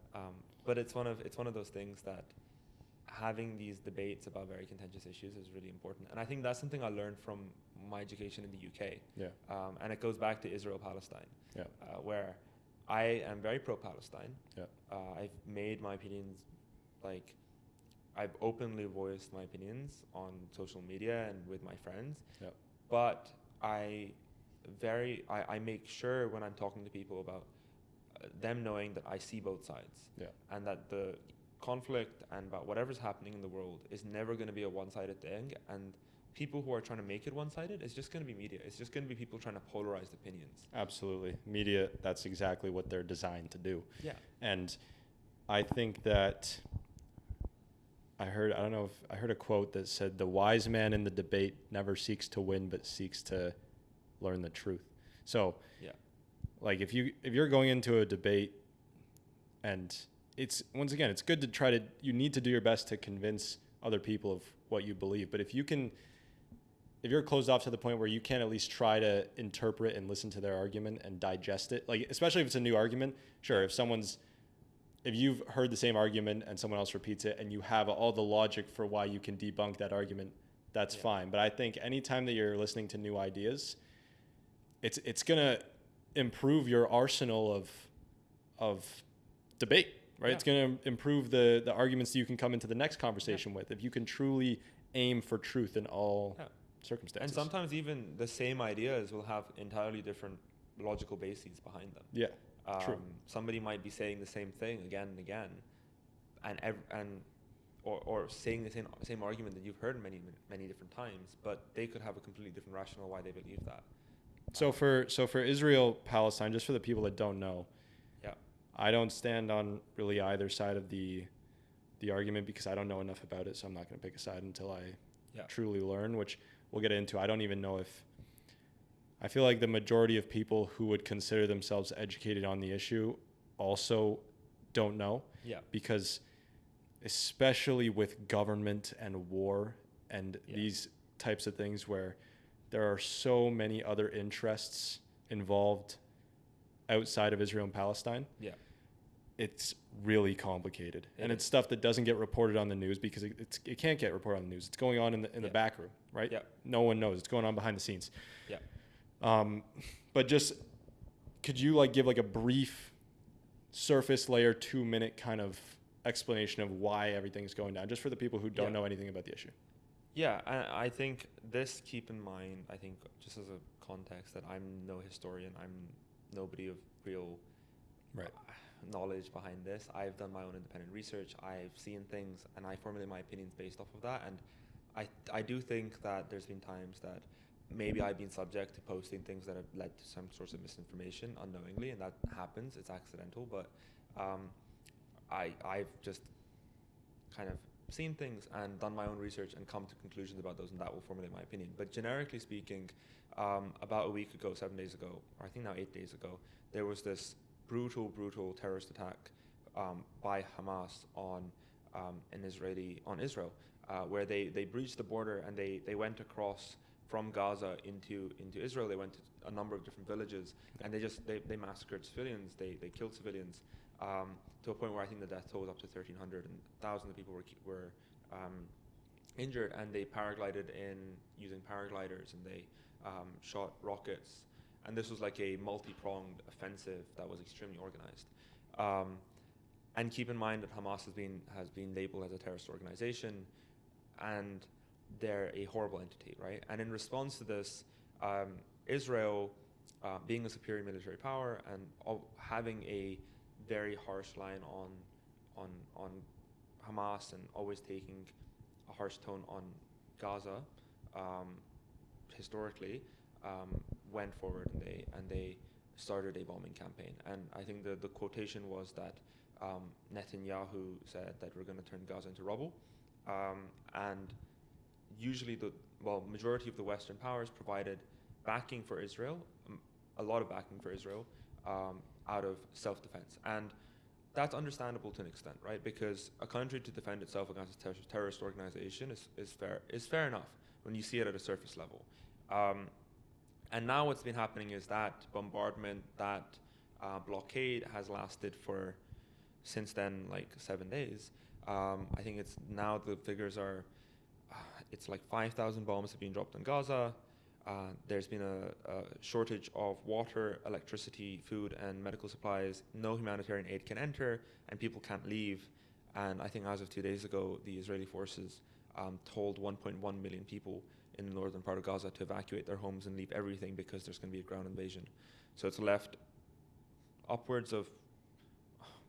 But it's one of those things that having these debates about very contentious issues is really important, and I think that's something I learned from my education in the UK. Yeah. And it goes back to Israel-Palestine. Yeah. Where I am very pro-Palestine. Yeah. I've made my opinions, like, I've openly voiced my opinions on social media and with my friends. Yeah. But I make sure when I'm talking to people about them knowing that I see both sides. Yeah. And that the conflict and about whatever's happening in the world is never going to be a one-sided thing. And people who are trying to make it one-sided, it's just going to be media. It's just going to be people trying to polarize opinions. Absolutely. Media, that's exactly what they're designed to do. Yeah. And I think that I heard a quote that said, the wise man in the debate never seeks to win, but seeks to learn the truth. So yeah, like if you're going into a debate, and it's, once again, it's good to you need to do your best to convince other people of what you believe. But if you're closed off to the point where you can't at least try to interpret and listen to their argument and digest it, like, especially if it's a new argument, sure, if you've heard the same argument and someone else repeats it and you have all the logic for why you can debunk that argument, that's fine. But I think anytime that you're listening to new ideas, it's going to improve your arsenal of debate, right? Yeah. It's going to improve the arguments that you can come into the next conversation with, if you can truly aim for truth in all circumstances. And sometimes even the same ideas will have entirely different logical bases behind them. Yeah. True. Somebody might be saying the same thing again and again, or saying the same argument that you've heard many different times, but they could have a completely different rationale why they believe that. So for Israel-Palestine, just for the people that don't know, I don't stand on really either side of the argument because I don't know enough about it, so I'm not going to pick a side until I truly learn, which we'll get into. I don't even know if I feel like the majority of people who would consider themselves educated on the issue also don't know. Yeah. Because especially with government and war and these types of things where there are so many other interests involved outside of Israel and Palestine. Yeah. It's really complicated. And it's stuff that doesn't get reported on the news because it can't get reported on the news. It's going on in the back room, right? Yeah. No one knows. It's going on behind the scenes. Yeah. But just, could you give a brief surface layer 2-minute kind of explanation of why everything's going down, just for the people who don't know anything about the issue? Yeah, I think this, keep in mind, I think just as a context, that I'm no historian, I'm nobody of real knowledge behind this. I've done my own independent research, I've seen things, and I formulate my opinions based off of that. And I do think that there's been times that maybe I've been subject to posting things that have led to some source of misinformation unknowingly, and that happens, it's accidental, but I've just kind of seen things and done my own research and come to conclusions about those, and that will formulate my opinion. But generically speaking, about a week ago, 7 days ago, or I think now 8 days ago, there was this brutal terrorist attack by Hamas on Israel, where they breached the border and they went across from Gaza into Israel. They went to a number of different villages, and they massacred civilians. They killed civilians to a point where I think the death toll was up to 1,300, and thousands of people were injured. And they paraglided in using paragliders, and they shot rockets. And this was like a multi-pronged offensive that was extremely organized. And keep in mind that Hamas has been labeled as a terrorist organization, and they're a horrible entity, right? And in response to this, Israel, being a superior military power and having a very harsh line on Hamas and always taking a harsh tone on Gaza, historically, went forward and they started a bombing campaign. And I think the quotation was that Netanyahu said that we're going to turn Gaza into rubble. And usually majority of the Western powers provided backing for Israel, a lot of backing for Israel, out of self-defense. And that's understandable to an extent, right? Because a country to defend itself against a terrorist organization is fair enough when you see it at a surface level. And now what's been happening is that bombardment, that blockade has lasted for, since then, like 7 days. I think it's now the figures are, it's like 5,000 bombs have been dropped on Gaza. There's been a shortage of water, electricity, food, and medical supplies. No humanitarian aid can enter, and people can't leave. And I think as of 2 days ago, the Israeli forces told 1.1 million people in the northern part of Gaza to evacuate their homes and leave everything because there's going to be a ground invasion. So it's left upwards of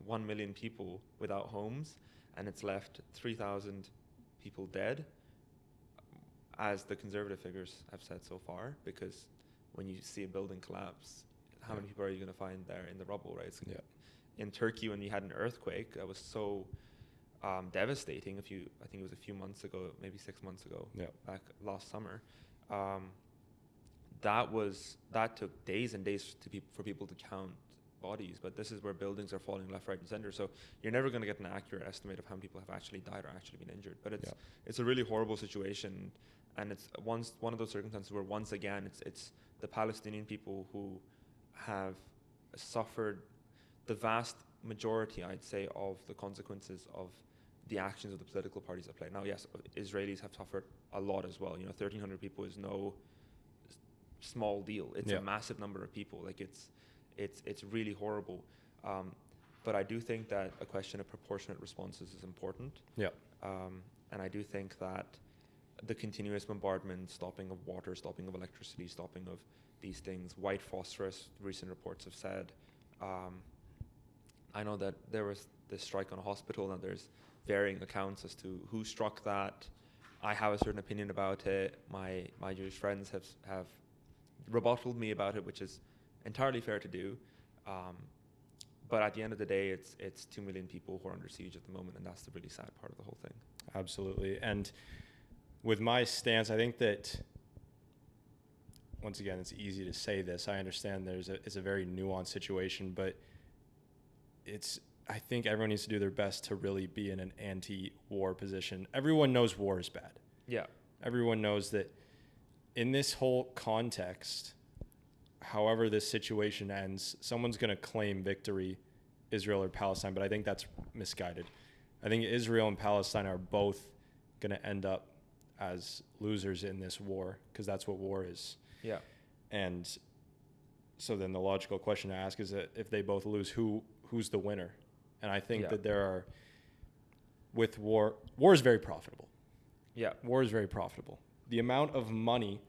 1 million people without homes, and it's left 3,000 people dead, as the conservative figures have said so far, because when you see a building collapse, how many people are you going to find there in the rubble, right? In Turkey, when we had an earthquake that was so devastating, I think it was a few months ago, maybe 6 months ago, back last summer, that took days and days for people to count bodies. But this is where buildings are falling left, right, and center. So you're never going to get an accurate estimate of how many people have actually died or actually been injured. But it's a really horrible situation. And it's one of those circumstances where, once again, it's the Palestinian people who have suffered the vast majority, I'd say, of the consequences of the actions of the political parties at play. Now, yes, Israelis have suffered a lot as well. 1,300 people is no small deal. It's a massive number of people. Like it's really horrible. But I do think that a question of proportionate responses is important. And I do think that the continuous bombardment, stopping of water, stopping of electricity, stopping of these things, white phosphorus, recent reports have said. I know that there was this strike on a hospital, and there's varying accounts as to who struck that. I have a certain opinion about it. My Jewish friends have rebutted me about it, which is entirely fair to do. But at the end of the day, it's 2 million people who are under siege at the moment, and that's the really sad part of the whole thing. Absolutely. And with my stance, I think that, once again, it's easy to say this. I understand it's a very nuanced situation, but I think everyone needs to do their best to really be in an anti-war position. Everyone knows war is bad. Yeah. Everyone knows that in this whole context, however this situation ends, someone's going to claim victory, Israel or Palestine, but I think that's misguided. I think Israel and Palestine are both going to end up as losers in this war, because that's what war is. Yeah. And so then the logical question to ask is that if they both lose, who's the winner? And I think that with war is very profitable. Yeah. War is very profitable. The amount of money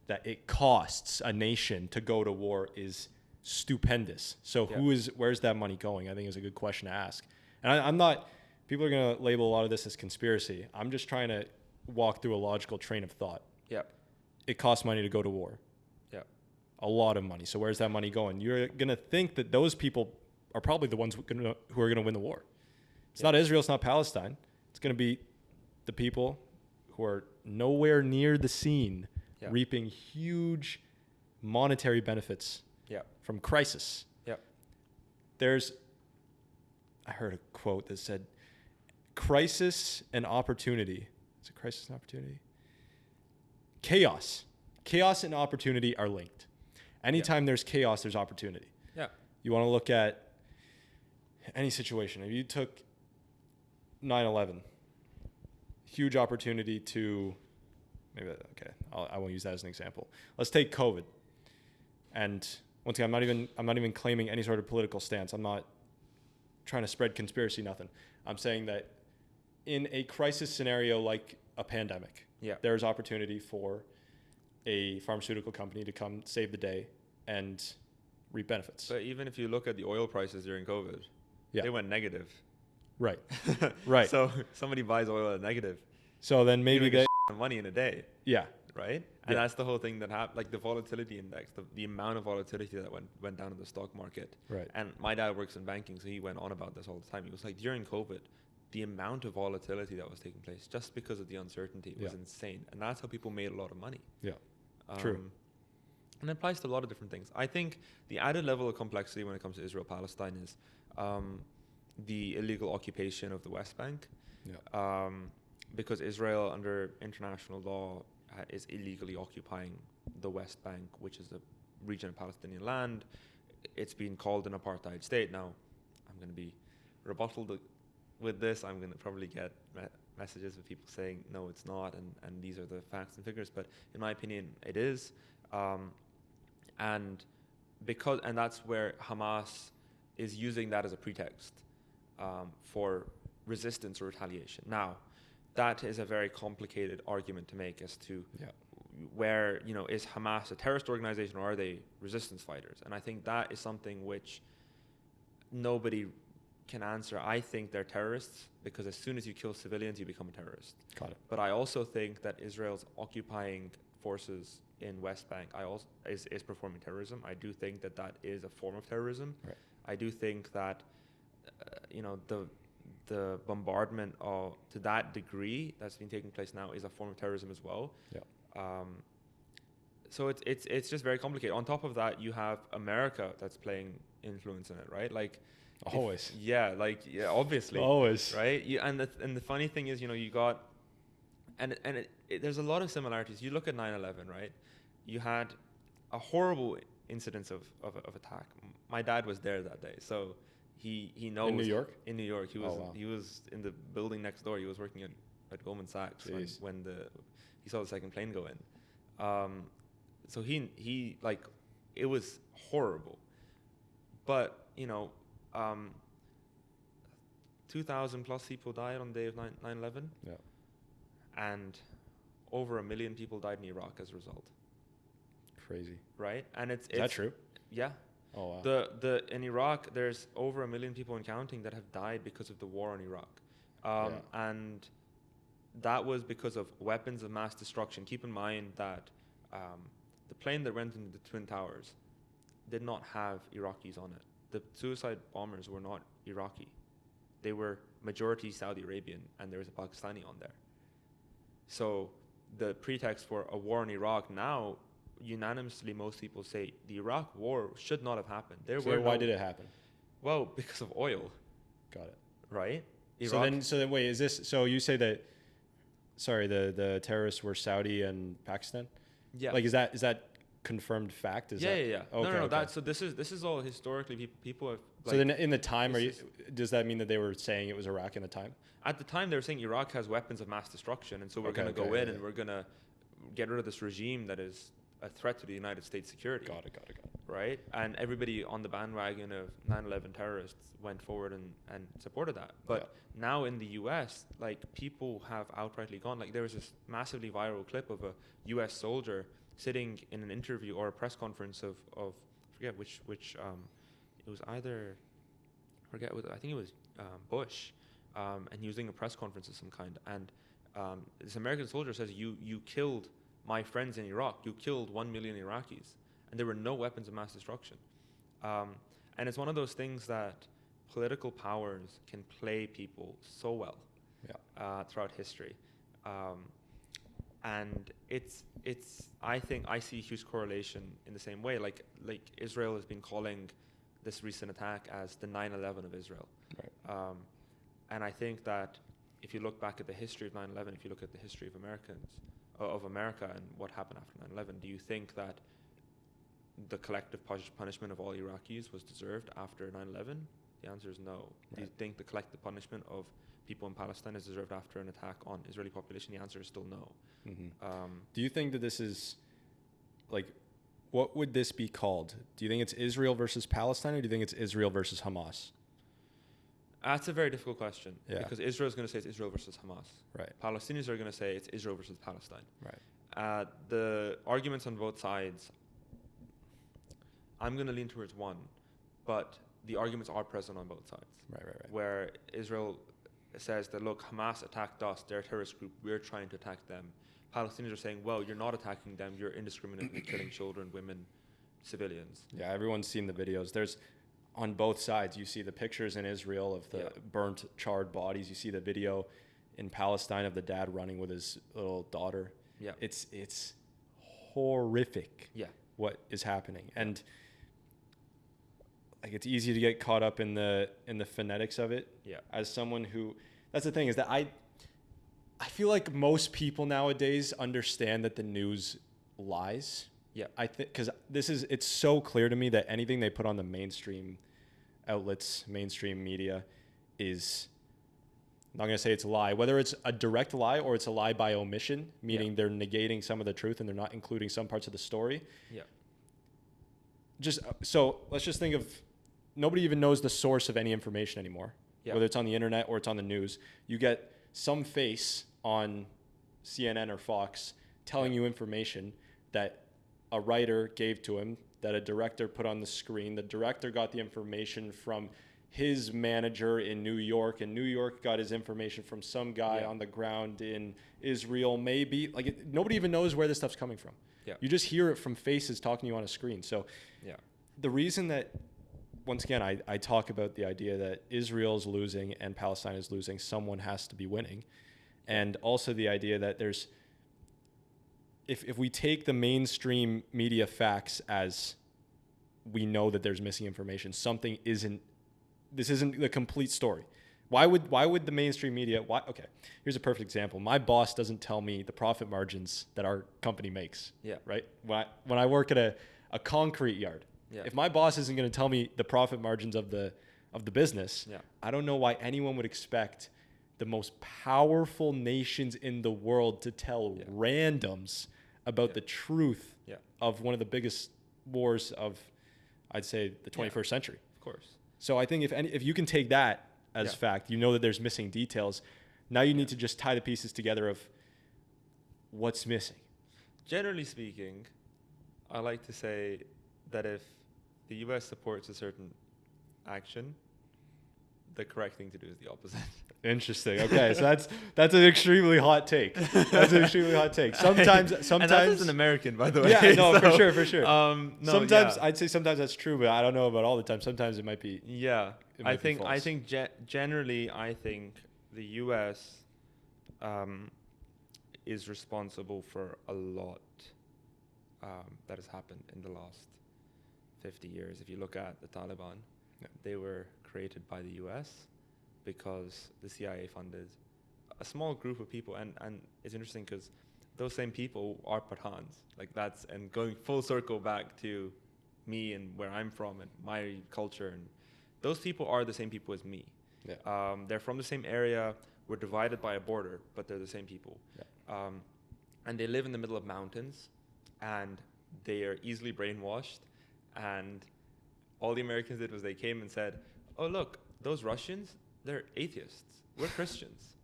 that it costs a nation to go to war is stupendous. So where's that money going? I think is a good question to ask. And I'm not, people are going to label a lot of this as conspiracy. I'm just trying to walk through a logical train of thought. Yeah. It costs money to go to war. Yeah. A lot of money. So where's that money going? You're going to think that those people are probably the ones who are going to win the war. It's not Israel, it's not Palestine. It's going to be the people who are nowhere near the scene, reaping huge monetary benefits from crisis. I heard a quote that said, crisis and opportunity. Is it crisis and opportunity? Chaos and opportunity are linked. Anytime there's chaos, there's opportunity. Yeah. You want to look at any situation. If you took 9/11, huge opportunity to, I won't use that as an example. Let's take COVID. And once again, I'm not even claiming any sort of political stance. I'm not trying to spread conspiracy, nothing. I'm saying that in a crisis scenario like a pandemic, there's opportunity for a pharmaceutical company to come save the day and reap benefits. But even if you look at the oil prices during COVID, they went negative. Right. So somebody buys oil at negative. So then maybe they money in a day. Yeah. right? And that's the whole thing that happened. Like the volatility index, the amount of volatility that went down in the stock market. Right. And my dad works in banking, so he went on about this all the time. He was like, during COVID, the amount of volatility that was taking place just because of the uncertainty was insane. And that's how people made a lot of money. Yeah, true. And it applies to a lot of different things. I think the added level of complexity when it comes to Israel-Palestine is the illegal occupation of the West Bank. Yeah. Because Israel, under international law, is illegally occupying the West Bank, which is a region of Palestinian land. It's been called an apartheid state. Now, I'm going to be rebutted with this. I'm going to probably get messages of people saying, no, it's not, and these are the facts and figures. But in my opinion, it is. And that's where Hamas is using that as a pretext for resistance or retaliation. Now, that is a very complicated argument to make as to where, is Hamas a terrorist organization or are they resistance fighters? And I think that is something which nobody can answer. I think they're terrorists because as soon as you kill civilians, you become a terrorist. Got it. But I also think that Israel's occupying forces in West Bank is performing terrorism. I do think that is a form of terrorism. Right. I do think that the bombardment to that degree that's been taking place now is a form of terrorism as well. Yeah. So it's just very complicated. On top of that, you have America that's playing influence in it, right? Like always. Obviously. Always. Right? And the funny thing is, you got and there's a lot of similarities. You look at 9/11, right? You had a horrible incidence of attack. My dad was there that day, so he knows. In New York? In New York. He was in the building next door. He was working at Goldman Sachs when he saw the second plane go in. So he like, it was horrible. But 2,000 plus people died on the day of 9/11. Yeah. And over 1 million people died in Iraq as a result. Crazy. Right? And it's that true? Yeah. Oh wow. In Iraq, there's over 1 million people and counting that have died because of the war in Iraq. And that was because of weapons of mass destruction. Keep in mind that the plane that went into the Twin Towers did not have Iraqis on it. The suicide bombers were not Iraqi. They were majority Saudi Arabian, and there was a Pakistani on there. So the pretext for a war in Iraq now, unanimously, most people say the Iraq war should not have happened. Why did it happen? Well, because of oil. Got it. Right? So then wait, is this, so you say that, sorry, the terrorists were Saudi and Pakistan? Yeah. Like, is that confirmed fact? Yeah. Okay, No. okay. So this is all historically people have. So then in the time, does that mean that they were saying it was Iraq in the time? At the time, they were saying Iraq has weapons of mass destruction, and so we're going to go in and we're going to get rid of this regime that is a threat to the United States security. Got it. Right? And everybody on the bandwagon of 9/11 terrorists went forward and supported that. But now in the U.S., like, people have outrightly gone. Like, there was this massively viral clip of a U.S. soldier sitting in an interview or a press conference of I forget which it was either, I think it was Bush, and he was doing a press conference of some kind, and this American soldier says, you killed my friends in Iraq, you killed 1 million Iraqis, and there were no weapons of mass destruction. And it's one of those things that political powers can play people so well throughout history. And it's I think I see a huge correlation in the same way. Like Israel has been calling this recent attack as the 9/11 of Israel. Right. And I think that if you look back at the history of 9/11, if you look at the history of America and what happened after 9/11, do you think that the collective punishment of all Iraqis was deserved after 9/11? The answer is no. Right. Do you think the collective punishment of people in Palestine is deserved after an attack on Israeli population? The answer is still no. Mm-hmm. Do you think that this is, like, what would this be called? Do you think it's Israel versus Palestine, or do you think it's Israel versus Hamas? That's a very difficult question. Yeah. Because Israel is going to say it's Israel versus Hamas. Right. Palestinians are going to say it's Israel versus Palestine. Right. The arguments on both sides, I'm going to lean towards one, but the arguments are present on both sides. Right. Where Israel says that, look, Hamas attacked us, they're a terrorist group, we're trying to attack them. Palestinians are saying, well, you're not attacking them, you're indiscriminately killing children, women, civilians. Yeah, everyone's seen the videos. There's on both sides. You see the pictures in Israel of the burnt, charred bodies. You see the video in Palestine of the dad running with his little daughter. Yeah, it's horrific. Yeah, what is happening, and like it's easy to get caught up in the phonetics of it. Yeah, as someone who, that's the thing, is that I feel like most people nowadays understand that the news lies. Yeah, I think because it's so clear to me that anything they put on the mainstream outlets, mainstream media, is, I'm not going to say it's a lie, whether it's a direct lie or it's a lie by omission, meaning they're negating some of the truth and they're not including some parts of the story. Yeah. So let's just think of, nobody even knows the source of any information anymore, whether it's on the internet or it's on the news. You get some face on CNN or Fox telling you information that a writer gave to him, that a director put on the screen. The director got the information from his manager in New York, and New York got his information from some guy on the ground in Israel, maybe. Like, nobody even knows where this stuff's coming from. Yeah. You just hear it from faces talking to you on a screen. So the reason that, once again, I talk about the idea that Israel's losing and Palestine is losing, someone has to be winning. And also the idea that there's, if we take the mainstream media facts as we know that there's missing information, this isn't the complete story. Why would the mainstream media, okay, here's a perfect example. My boss doesn't tell me the profit margins that our company makes. Yeah. Right? When I work at a concrete yard, if my boss isn't going to tell me the profit margins of the business, I don't know why anyone would expect the most powerful nations in the world to tell randoms about the truth of one of the biggest wars of, I'd say, the 21st century. Of course. So I think if you can take that as fact, you know that there's missing details. Now you need to just tie the pieces together of what's missing. Generally speaking, I like to say that if the U.S. supports a certain action, the correct thing to do is the opposite. Interesting. Okay, so that's an extremely hot take. That's an extremely hot take. Sometimes, and that's an American, by the way. Yeah, no, so, for sure. Sometimes I'd say sometimes that's true, but I don't know about all the time. Sometimes it might be. Yeah, I think generally, I think the U.S. Is responsible for a lot that has happened in the last 50 years. If you look at the Taliban, they were created by the U.S. because the CIA funded a small group of people, and it's interesting because those same people are Pathans. Like, that's, and going full circle back to me and where I'm from and my culture, and those people are the same people as me. Yeah. They're from the same area. We're divided by a border, but they're the same people. Yeah. And they live in the middle of mountains, and they are easily brainwashed. And all the Americans did was they came and said, oh, look, those Russians, they're atheists. We're Christians.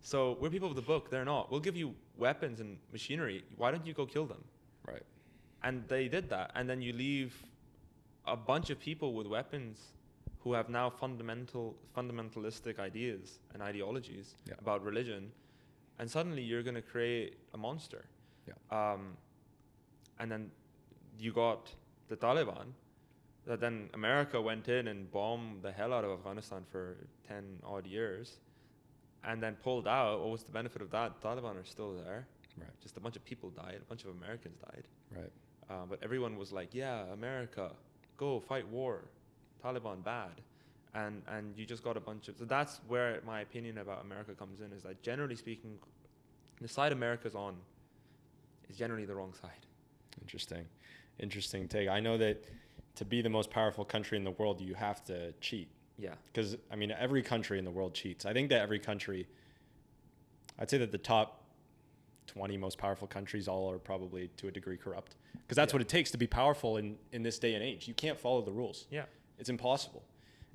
So we're people of the book. They're not. We'll give you weapons and machinery. Why don't you go kill them? Right. And they did that. And then you leave a bunch of people with weapons who have now fundamentalistic ideas and ideologies about religion. And suddenly you're going to create a monster. Yeah. And then you got the Taliban, that then America went in and bombed the hell out of Afghanistan for 10 odd years and then pulled out. What was the benefit of that? The Taliban are still there. Right. Just a bunch of people died. A bunch of Americans died. Right. But everyone was like, yeah, America, go fight war. Taliban bad. And you just got a bunch of... So that's where my opinion about America comes in, is that generally speaking, the side America's on is generally the wrong side. Interesting take. I know that to be the most powerful country in the world, you have to cheat. Yeah. Because, I mean, every country in the world cheats. I think that every country, I'd say that the top 20 most powerful countries all are probably to a degree corrupt. Because that's what it takes to be powerful in this day and age. You can't follow the rules. Yeah. It's impossible.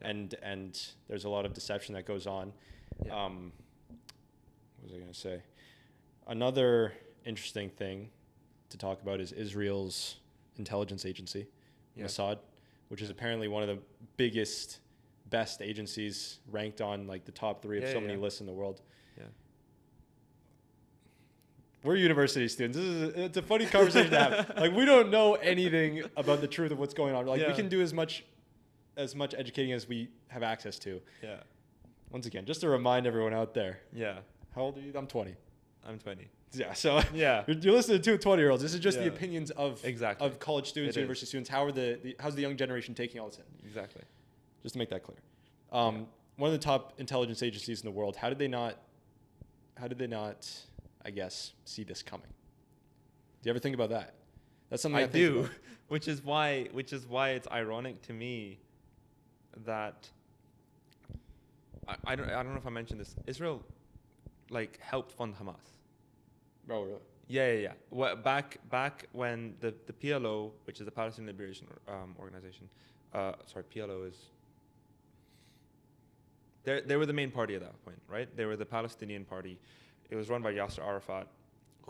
Yeah. And there's a lot of deception that goes on. Yeah. What was I going to say? Another interesting thing to talk about is Israel's intelligence agency, Mossad, which is apparently one of the biggest best agencies ranked on like the top 3 of so many lists in the world. Yeah. We're university students. It's a funny conversation to have. Like, we don't know anything about the truth of what's going on. Like, we can do as much educating as we have access to. Yeah. Once again, just to remind everyone out there. Yeah. How old are you? I'm 20. I'm 20. Yeah. So yeah, you're listening to 20-year-olds. This is just the opinions of college students, university students. How's the young generation taking all this in? Exactly. Just to make that clear. One of the top intelligence agencies in the world. How did they not, I guess, see this coming? Do you ever think about that? That's something I think do, about. which is why it's ironic to me that I don't know if I mentioned this. Israel like helped fund Hamas. Oh, really? Yeah. Well, back when the PLO, which is the Palestinian Liberation Organization, PLO is. They were the main party at that point, right? They were the Palestinian party. It was run by Yasser Arafat,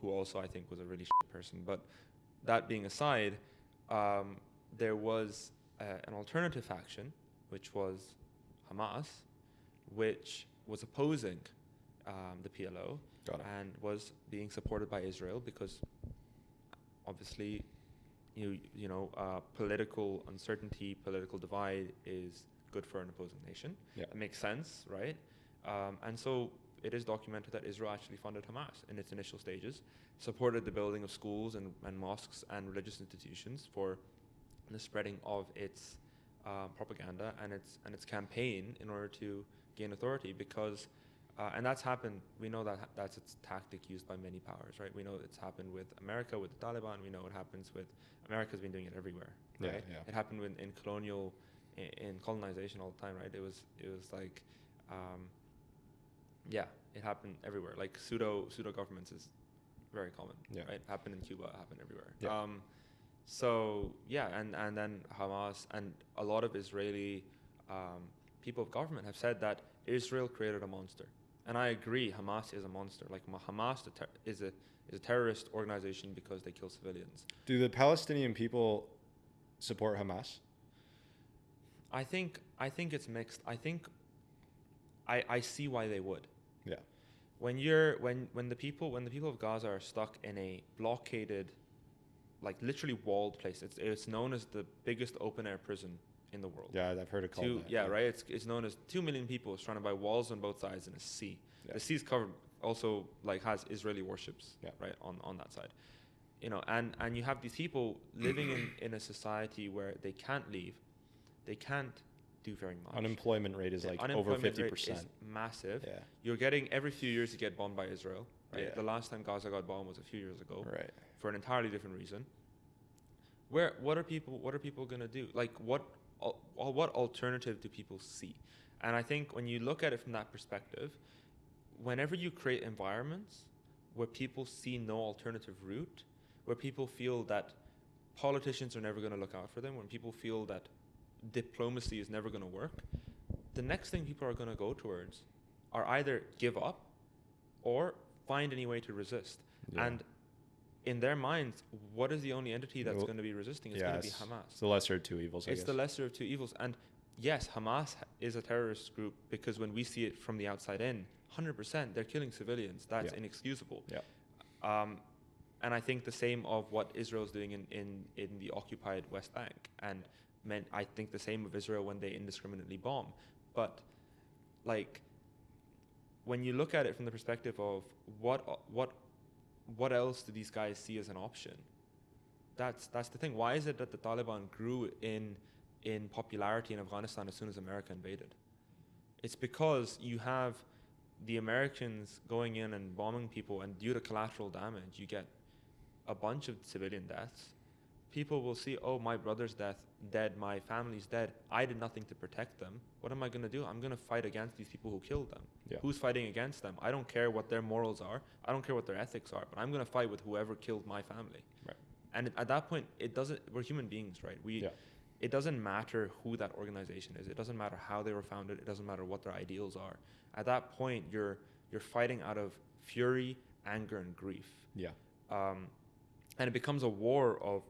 who also I think was a really shit person. But that being aside, there was an alternative faction, which was Hamas, which was opposing the PLO and was being supported by Israel because obviously, political uncertainty, political divide is good for an opposing nation. Yeah. It makes sense, right? And so it is documented that Israel actually funded Hamas in its initial stages, supported the building of schools and mosques and religious institutions for the spreading of its propaganda and its campaign in order to gain authority because and that's happened. We know that that's its tactic used by many powers, right? We know it's happened with America, with the Taliban. We know it happens with America's been doing it everywhere, right? Yeah. It happened in colonization all the time, right? It was like, it happened everywhere. Like pseudo governments is very common, right? It happened in Cuba, it happened everywhere. Yeah. And then Hamas and a lot of Israeli people of government have said that Israel created a monster. And I agree, Hamas is a monster. Like Hamas is a terrorist organization because they kill civilians. Do the Palestinian people support Hamas? I think it's mixed. I think I see why they would. Yeah. When the people of Gaza are stuck in a blockaded, like literally walled place, it's known as the biggest open air prison in the world. Yeah, I've heard it called that. Yeah, right. It's known as 2 million people surrounded by walls on both sides and a sea. Yeah. The sea's covered also like has Israeli warships, right, on that side. And you have these people living in a society where they can't leave, they can't do very much. Unemployment rate is like over 50%. Rate is massive. Yeah. You're getting every few years you get bombed by Israel. Right? Yeah. The last time Gaza got bombed was a few years ago. Right. For an entirely different reason. What are people gonna do? Like what alternative do people see? And I think when you look at it from that perspective, whenever you create environments where people see no alternative route, where people feel that politicians are never going to look out for them, when people feel that diplomacy is never going to work, the next thing people are going to go towards are either give up or find any way to resist. Yeah. And in their minds, what is the only entity that's going to be resisting? It's going to be Hamas. It's the lesser of two evils, I guess. It's the lesser of two evils. And yes, Hamas is a terrorist group because when we see it from the outside in, 100%, they're killing civilians. That's inexcusable. Yeah. And I think the same of what Israel's doing in the occupied West Bank. And I think the same of Israel when they indiscriminately bomb. But like, when you look at it from the perspective of what else do these guys see as an option? That's the thing. Why is it that the Taliban grew in popularity in Afghanistan as soon as America invaded? It's because you have the Americans going in and bombing people, and due to collateral damage, you get a bunch of civilian deaths. People will see, oh, my brother's dead, my family's dead. I did nothing to protect them. What am I going to do? I'm going to fight against these people who killed them. Yeah. Who's fighting against them? I don't care what their morals are. I don't care what their ethics are, but I'm going to fight with whoever killed my family. Right. And at that point, we're human beings, right? It doesn't matter who that organization is. It doesn't matter how they were founded. It doesn't matter what their ideals are. At that point, you're fighting out of fury, anger, and grief. Yeah. And it becomes a war of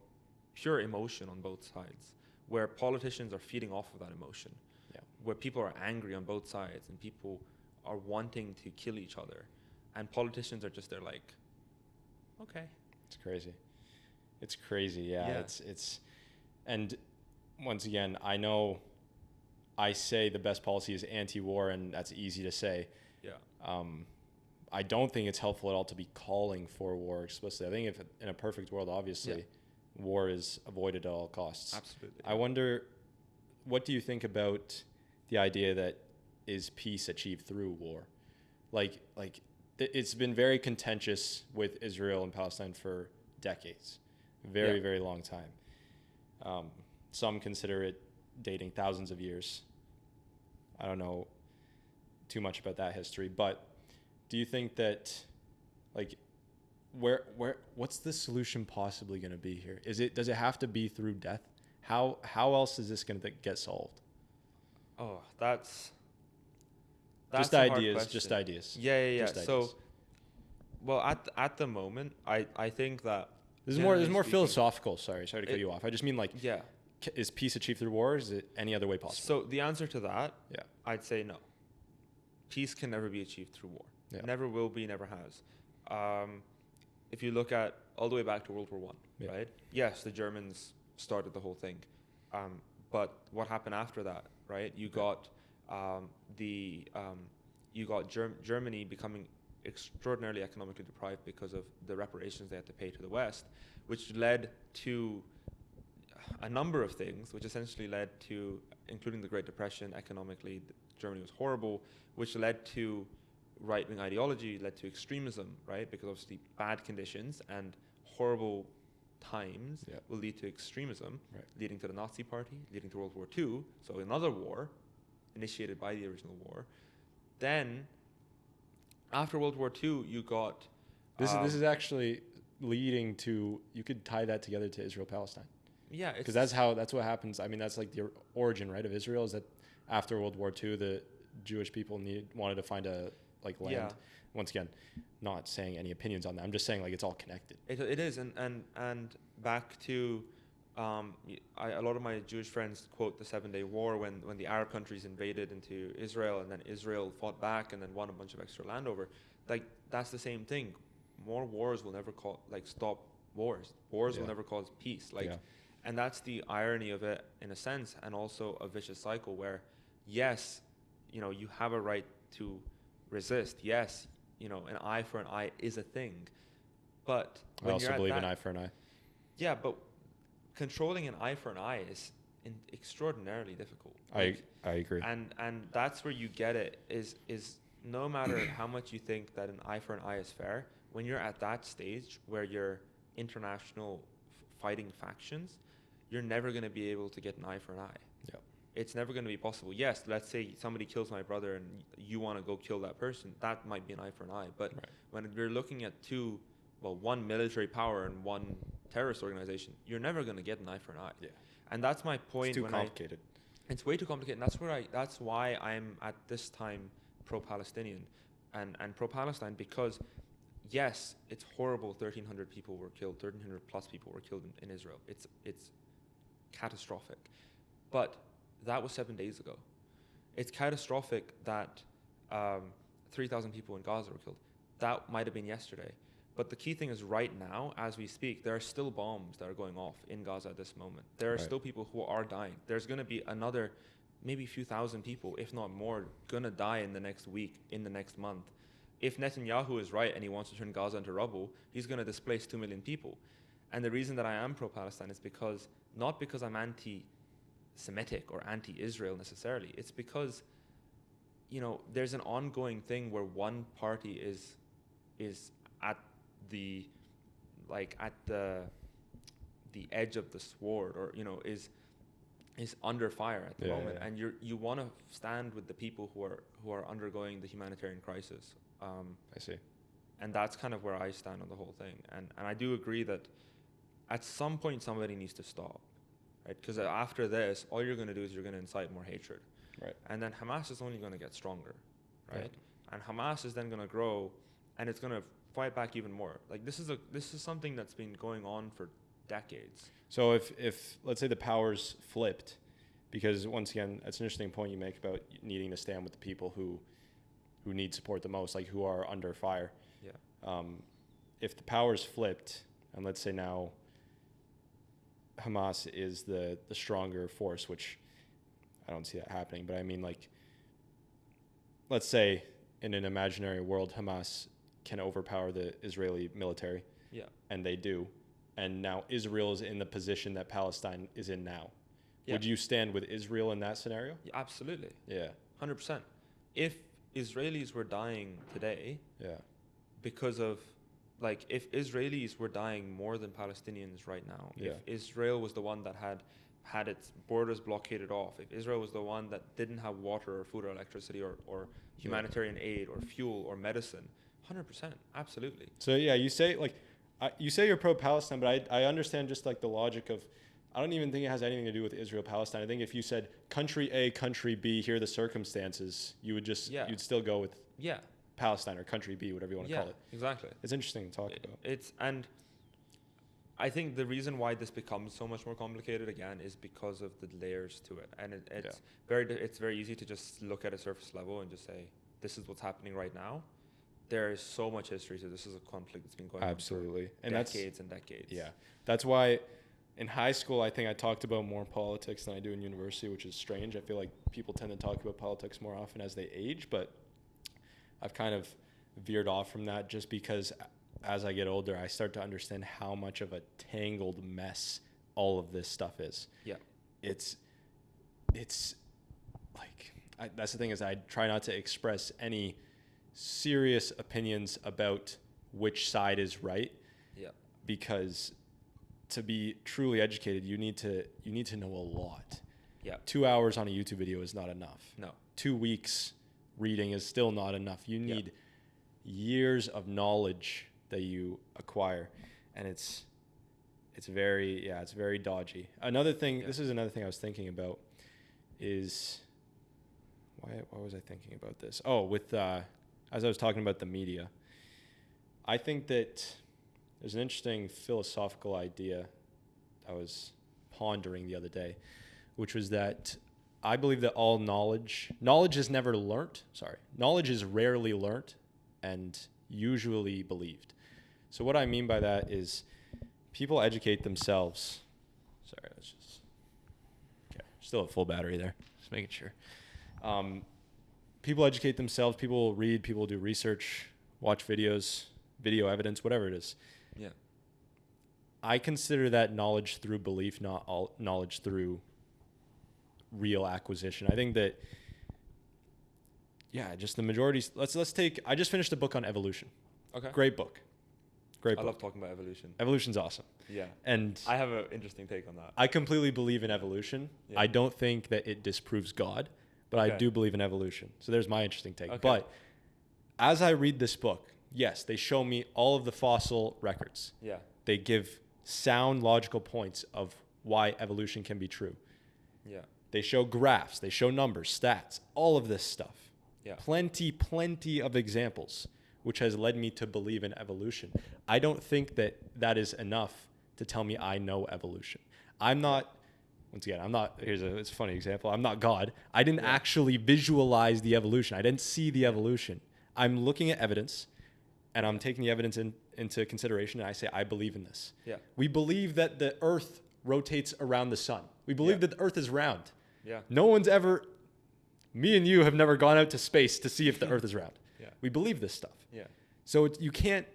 pure emotion on both sides, where politicians are feeding off of that emotion. Yeah. where people are angry on both sides and people are wanting to kill each other, and politicians are just there like, okay. It's crazy. It's crazy. Yeah. It's, and once again, I know I say the best policy is anti-war, and that's easy to say. Yeah. I don't think it's helpful at all to be calling for war explicitly. I think if in a perfect world, obviously, war is avoided at all costs. Absolutely. I wonder, what do you think about the idea that is peace achieved through war? Like it's been very contentious with Israel and Palestine for decades, very long time. Some consider it dating thousands of years. I don't know too much about that history, but do you think that, like, what's the solution possibly going to be here? Does it have to be through death? How else is this going to get solved? Oh, that's just a ideas. hard Just question. ideas. Yeah. Just So, ideas. well, at the moment, I think that There's more philosophical. Sorry to cut you off. I just mean, like, yeah. Is peace achieved through war? Or is it any other way possible? So the answer to that, Yeah. I'd say no. Peace can never be achieved through war. Yeah. Never will be, never has. If you look at all the way back to World War I, right? Yes, the Germans started the whole thing. But what happened after that, right? You got Germany becoming extraordinarily economically deprived because of the reparations they had to pay to the West, which led to a number of things, which essentially led to, including the Great Depression, economically, Germany was horrible, which led to right-wing ideology, led to extremism, right? Because obviously bad conditions and horrible times will lead to extremism, leading to the Nazi Party, leading to World War II, so another war initiated by the original war. Then, after World War II, you got... This is actually leading to, you could tie that together to Israel-Palestine. Yeah. Because that's what happens. I mean, that's like the origin, right, of Israel, is that after World War II, the Jewish people wanted to find a land. Yeah. Once again, not saying any opinions on that. I'm just saying, like, it's all connected. It is, and back to a lot of my Jewish friends quote the 7-Day War when the Arab countries invaded into Israel, and then Israel fought back and then won a bunch of extra land over. Like, that's the same thing. More wars will never stop wars. Wars will never cause peace. And that's the irony of it, in a sense, and also a vicious cycle where, yes, you have a right to resist. Yes, an eye for an eye is a thing. But I also believe an eye for an eye. Yeah, but controlling an eye for an eye is extraordinarily difficult. I agree. And that's where you get it, is no matter how much you think that an eye for an eye is fair, when you're at that stage where you're international fighting factions, you're never going to be able to get an eye for an eye. Yeah. It's never going to be possible. Yes, let's say somebody kills my brother and you want to go kill that person. That might be an eye for an eye. But when we're looking at one military power and one terrorist organization, you're never going to get an eye for an eye. Yeah. And that's my point. It's too complicated. It's way too complicated. And that's why I'm at this time pro-Palestinian and pro-Palestine, because yes, it's horrible. 1,300 people were killed. 1,300 plus people were killed in Israel. It's catastrophic. But that was 7 days ago. It's catastrophic that 3,000 people in Gaza were killed. That might have been yesterday. But the key thing is, right now, as we speak, there are still bombs that are going off in Gaza at this moment. There are still people who are dying. There's going to be another, maybe a few thousand people, if not more, going to die in the next week, in the next month. If Netanyahu is right and he wants to turn Gaza into rubble, he's going to displace 2 million people. And the reason that I am pro-Palestine is not because I'm anti-Semitic or anti-Israel necessarily. It's because, there's an ongoing thing where one party is at the edge of the sword, or is under fire at the moment, and you want to stand with the people who are undergoing the humanitarian crisis. I see. And that's kind of where I stand on the whole thing. And I do agree that at some point somebody needs to stop, right? Because after this, all you're going to do is you're going to incite more hatred. Right. And then Hamas is only going to get stronger, right? And Hamas is then going to grow, and it's going to fight back even more. Like, this is something that's been going on for decades. So if let's say the powers flipped, because once again, that's an interesting point you make about needing to stand with the people who need support the most, like who are under fire. Yeah. If the power's flipped, and let's say now Hamas is the stronger force, which I don't see that happening, but I mean, like, let's say in an imaginary world, Hamas can overpower the Israeli military. Yeah. And they do. And now Israel is in the position that Palestine is in now. Yeah. Would you stand with Israel in that scenario? Yeah, absolutely. Yeah. 100%. If Israelis were dying today, Yeah. because of, like, if Israelis were dying more than Palestinians right now, Yeah. if Israel was the one that had its borders blockaded off, if Israel was the one that didn't have water or food or electricity or humanitarian aid or fuel or medicine, 100%, absolutely. So yeah, you say you're pro-Palestine, but I understand just like the logic of, I don't even think it has anything to do with Israel-Palestine. I think if you said country A, country B, here are the circumstances, you would just, you'd still go with Palestine or country B, whatever you want to call it. Exactly. It's interesting to talk about. And I think the reason why this becomes so much more complicated again is because of the layers to it. And it's very easy to just look at a surface level and just say, this is what's happening right now. There is so much history to this. Is a conflict that's been going on for decades and decades. Yeah. That's why in high school, I think I talked about more politics than I do in university, which is strange. I feel like people tend to talk about politics more often as they age, but I've kind of veered off from that just because as I get older, I start to understand how much of a tangled mess all of this stuff is. Yeah. It's like, that's the thing, is I try not to express any serious opinions about which side is right. Yeah. Because to be truly educated, you need to know a lot. Yeah. 2 hours on a YouTube video is not enough. No. 2 weeks reading is still not enough. You need years of knowledge that you acquire, and it's very dodgy. Another thing, this is another thing I was thinking about, is why was I thinking about this? Oh, with as I was talking about the media, I think that there's an interesting philosophical idea I was pondering the other day, which was that I believe that all knowledge is never learnt. Knowledge is rarely learnt and usually believed. So what I mean by that is people educate themselves. Still at full battery there. Just making sure. People educate themselves. People read. People do research, watch videos, video evidence, whatever it is. Yeah. I consider that knowledge through belief, not all knowledge through real acquisition. I think that, just the majority. Let's take. I just finished a book on evolution. Okay. Great book. I love talking about evolution. Evolution's awesome. Yeah. And I have an interesting take on that. I completely believe in evolution. Yeah. I don't think that it disproves God, but I do believe in evolution. So there's my interesting take. Okay. But as I read this book, yes, they show me all of the fossil records. Yeah. They give sound logical points of why evolution can be true. Yeah. They show graphs, they show numbers, stats, all of this stuff. Yeah. Plenty of examples, which has led me to believe in evolution. I don't think that is enough to tell me I know evolution. It's a funny example. I'm not God. I didn't actually visualize the evolution. I didn't see the evolution. I'm looking at evidence, and I'm taking the evidence into consideration, and I say, I believe in this. Yeah. We believe that the earth rotates around the sun. We believe that the earth is round. Yeah. Me and you have never gone out to space to see if the earth is round. Yeah. We believe this stuff. Yeah. So you can't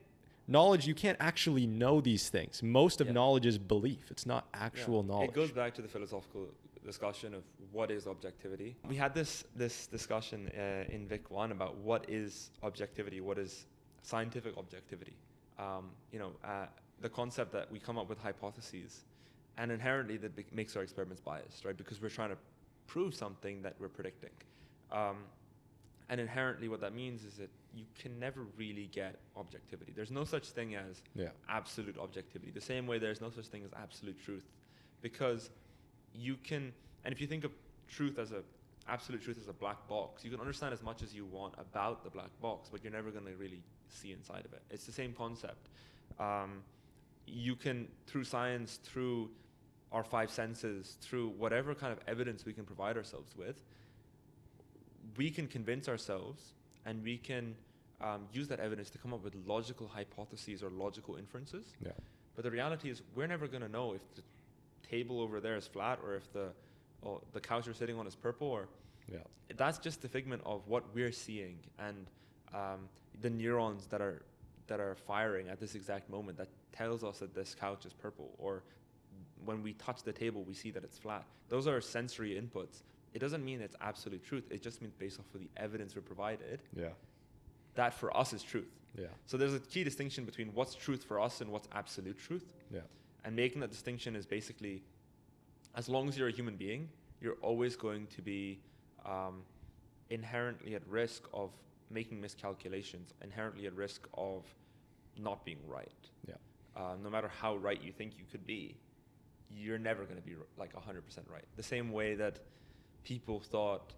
actually know these things. Most of knowledge is belief. It's not actual knowledge. It goes back to the philosophical discussion of what is objectivity. We had this discussion in Vic 1 about what is objectivity, what is scientific objectivity. The concept that we come up with hypotheses, and inherently that makes our experiments biased, right? Because we're trying to prove something that we're predicting. And inherently what that means is that you can never really get objectivity. There's no such thing as absolute objectivity. The same way there's no such thing as absolute truth. Because you can, and if you think of absolute truth as a black box, you can understand as much as you want about the black box, but you're never going to really see inside of it. It's the same concept. You can, through science, through our five senses, through whatever kind of evidence we can provide ourselves with, we can convince ourselves, and we can use that evidence to come up with logical hypotheses or logical inferences. Yeah. But the reality is, we're never going to know if the table over there is flat, or if the couch you're sitting on is purple, or that's just the figment of what we're seeing, and the neurons that are firing at this exact moment that tells us that this couch is purple, or when we touch the table we see that it's flat. Those are sensory inputs. It doesn't mean it's absolute truth. It just means based off of the evidence we're provided, that for us is truth. So there's a key distinction between what's truth for us and what's absolute truth. And making that distinction is basically, as long as you're a human being, you're always going to be inherently at risk of making miscalculations, inherently at risk of not being right. No matter how right you think you could be, you're never going to be like 100% right. The same way that people thought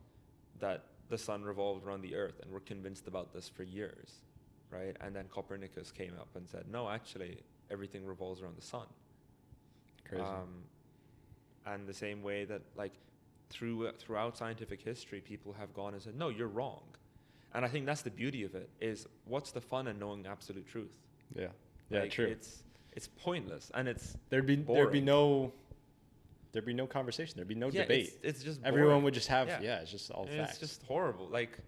that the sun revolved around the earth and were convinced about this for years, right? And then Copernicus came up and said, no, actually, everything revolves around the sun. Crazy. And the same way that, like, throughout scientific history, people have gone and said, no, you're wrong. And I think that's the beauty of it, is what's the fun in knowing absolute truth? True. It's pointless, and there'd be no conversation. There'd be no debate. It's just everyone boring. would just have it's just all facts. It's just horrible. Like,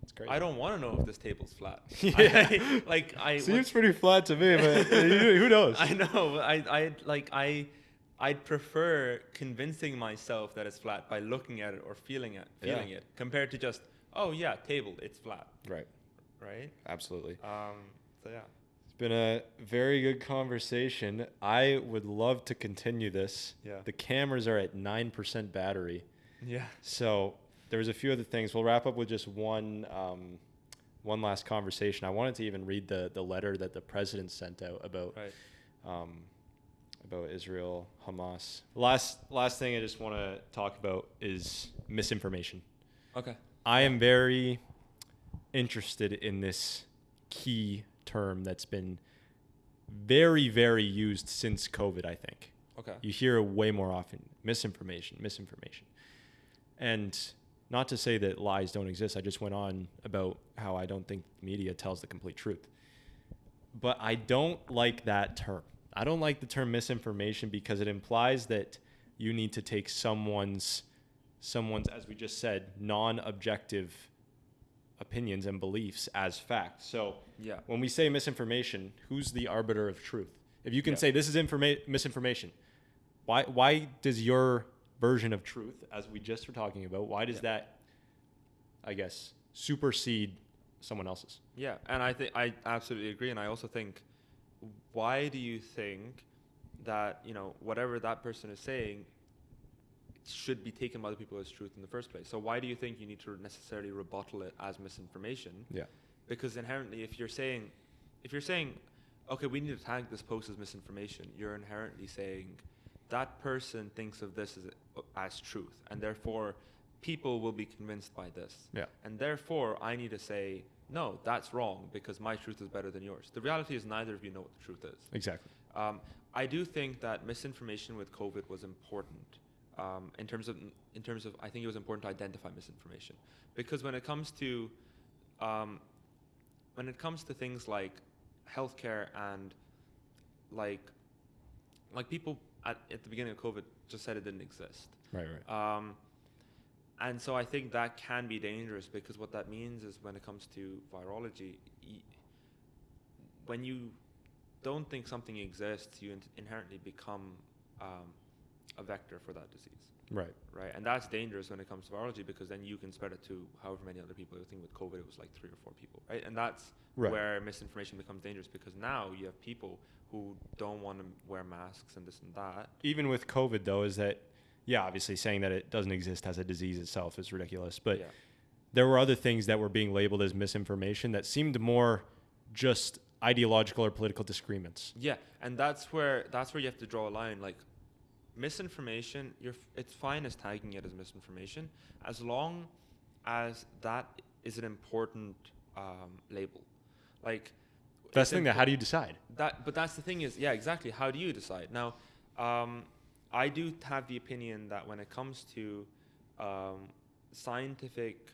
it's crazy. I don't want to know if this table's flat. Seems pretty flat to me, but who knows? I know. I'd prefer convincing myself that it's flat by looking at it or feeling it, compared to just, oh yeah, table, it's flat. Right. Absolutely. So yeah. It's been a very good conversation. I would love to continue this. The cameras are at 9% battery. So there's a few other things. We'll wrap up with just one last conversation. I wanted to even read the letter that the president sent out about Israel, Hamas. Last thing I just want to talk about is misinformation. Okay. I am very interested in this key term that's been very, very used since COVID, I think. Okay. You hear it way more often. Misinformation. And not to say that lies don't exist. I just went on about how I don't think the media tells the complete truth. But I don't like that term. I don't like the term misinformation because it implies that you need to take someone's, as we just said, non-objective opinions and beliefs as fact. So when we say misinformation, who's the arbiter of truth? If you can say this is misinformation, why does your version of truth, as we just were talking about, why does that, I guess, supersede someone else's? Yeah, and I absolutely agree. And I also think, why do you think that, whatever that person is saying should be taken by the people as truth in the first place? So why do you think you need to necessarily rebuttal it as misinformation? Because inherently, if you're saying, okay, we need to tag this post as misinformation, you're inherently saying that person thinks of this as truth, and therefore people will be convinced by this. And therefore I need to say, no, that's wrong because my truth is better than yours. The reality is neither of you know what the truth is. Exactly. I do think that misinformation with COVID was important. In terms of, I think it was important to identify misinformation, because when it comes to things like healthcare and like people at the beginning of COVID just said it didn't exist. Right. And so I think that can be dangerous, because what that means is, when it comes to virology, when you don't think something exists, you inherently become a vector for that disease. Right. And that's dangerous when it comes to virology, because then you can spread it to however many other people. I think with COVID it was like 3 or 4 people, right? And that's where misinformation becomes dangerous, because now you have people who don't want to wear masks and this and that. Even with COVID, though, is that, obviously saying that it doesn't exist as a disease itself is ridiculous, but there were other things that were being labeled as misinformation that seemed more just ideological or political disagreements. Yeah, and that's where you have to draw a line. Like, misinformation, it's fine as tagging it as misinformation, as long as that is an important label. Like, that's the thing. That how do you decide? But that's the thing is, exactly. How do you decide? Now, I do have the opinion that when it comes to scientific,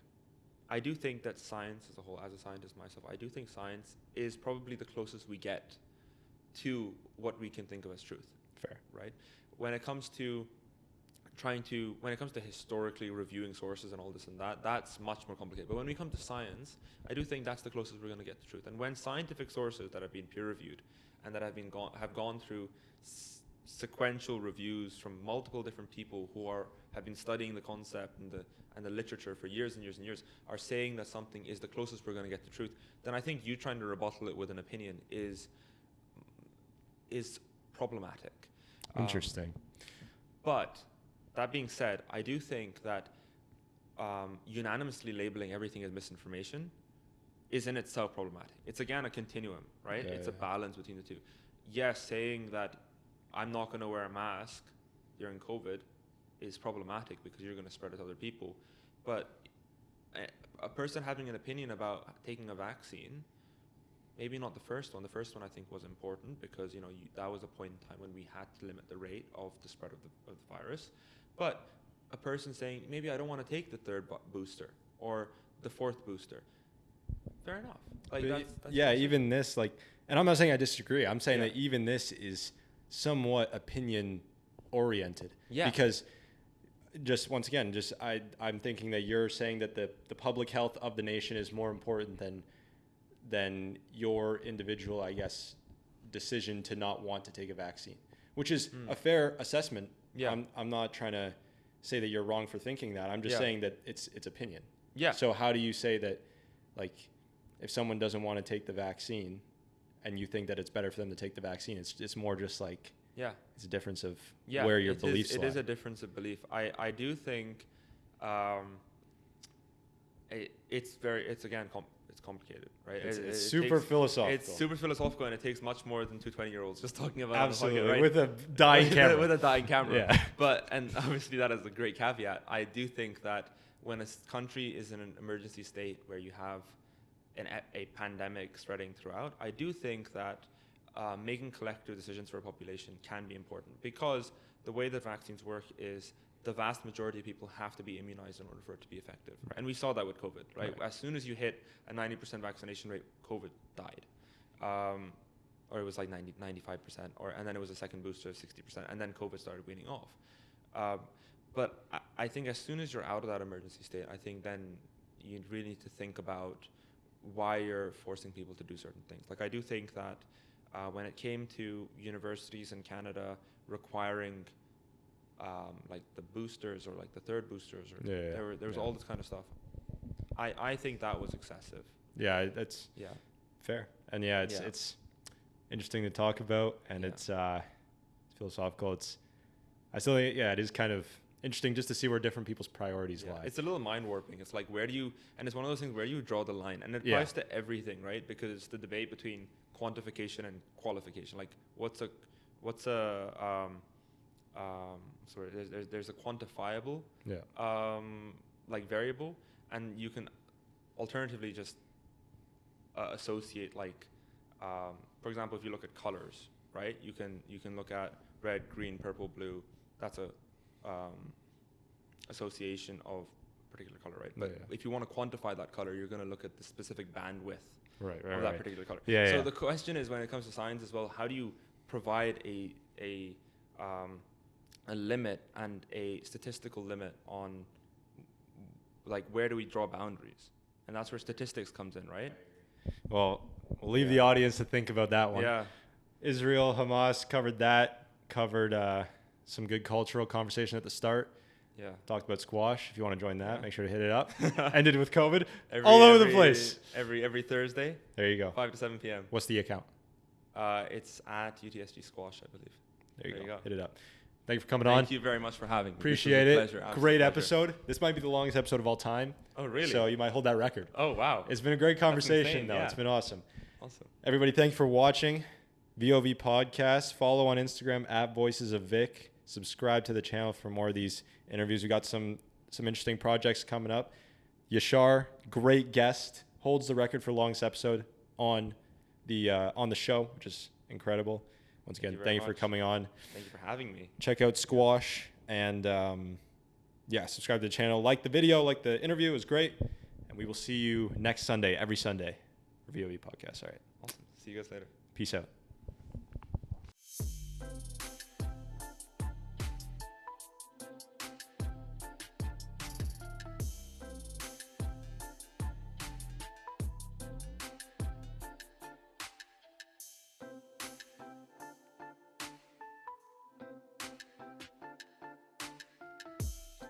I do think that science as a whole, as a scientist myself, I do think science is probably the closest we get to what we can think of as truth. Fair. Right? When it comes to historically reviewing sources and all this and that, that's much more complicated. But when we come to science, I do think that's the closest we're going to get to truth. And when scientific sources that have been peer reviewed and that have gone through sequential reviews from multiple different people who have been studying the concept and the literature for years and years and years, are saying that something is the closest we're going to get to truth, then I think you trying to rebuttal it with an opinion is problematic. Interesting. But that being said, I do think that unanimously labeling everything as misinformation is in itself problematic. It's again a continuum, right? It's a balance between the two. Yes, saying that I'm not going to wear a mask during COVID is problematic because you're going to spread it to other people. But a person having an opinion about taking a vaccine, maybe not the first one. The first one I think was important because that was a point in time when we had to limit the rate of the spread of the virus. But a person saying maybe I don't want to take the third booster or the fourth booster, fair enough. Like that's even this, like, and I'm not saying I disagree. I'm saying that even this is somewhat opinion oriented. Yeah. Because once again, I'm thinking that you're saying that the public health of the nation is more important than your individual, I guess, decision to not want to take a vaccine, which is a fair assessment. Yeah. I'm not trying to say that you're wrong for thinking that. I'm just saying that it's opinion. Yeah. So how do you say that, like, if someone doesn't want to take the vaccine and you think that it's better for them to take the vaccine, it's more just like, it's a difference of where your beliefs lie. It is a difference of belief. I do think it's complicated, right? It's super philosophical. It's super philosophical, and it takes much more than two 20-year-olds just talking about absolutely it, right? With a dying camera. With a dying camera. Yeah. And obviously that is a great caveat. I do think that when a country is in an emergency state where you have a pandemic spreading throughout, I do think that making collective decisions for a population can be important, because the way that vaccines work is the vast majority of people have to be immunized in order for it to be effective. Right. And we saw that with COVID, right? As soon as you hit a 90% vaccination rate, COVID died. Or it was like 95%, and then it was a second booster of 60%, and then COVID started weaning off. But I think as soon as you're out of that emergency state, I think then you really need to think about why you're forcing people to do certain things. Like, I do think that when it came to universities in Canada requiring like the boosters or like the third boosters, or there was all this kind of stuff, I think that was excessive. Yeah, that's fair. And it's interesting to talk about, and it's philosophical. I still think it is kind of interesting just to see where different people's priorities lie. It's a little mind warping. It's like, and it's one of those things where you draw the line, and it applies to everything, right? Because it's the debate between quantification and qualification. Like, there's a quantifiable like variable, and you can alternatively just associate, like, for example, if you look at colors, right? You can look at red, green, purple, blue. That's a association of a particular color, right? But if you want to quantify that color, you're going to look at the specific bandwidth of that particular color. So the question is, when it comes to science as well, how do you provide a limit and a statistical limit on, like, where do we draw boundaries? And that's where statistics comes in, right? Well, we'll leave the audience to think about that one. Yeah. Israel, Hamas, covered some good cultural conversation at the start. Yeah. Talked about squash. If you want to join that, make sure to hit it up. Ended with COVID. All over the place. Every Thursday. There you go. 5 to 7 p.m. What's the account? It's at UTSG Squash, I believe. There you go. Hit it up. Thank you for coming on. Thank you very much for having me. Appreciate it. Pleasure. Great episode. This might be the longest episode of all time. Oh, really? So you might hold that record. Oh, wow. It's been a great conversation, though. Yeah. It's been awesome. Everybody, thank you for watching VoV Podcast. Follow on Instagram at Voices of Vic. Subscribe to the channel for more of these interviews. We got some interesting projects coming up. Yashaar, great guest, holds the record for longest episode on the show, which is incredible. Once again, thank you for coming on. Thank you for having me. Check out Squash and subscribe to the channel. Like the video, like the interview. It was great. And we will see you next Sunday, every Sunday for VoV podcast. All right. Awesome. See you guys later. Peace out.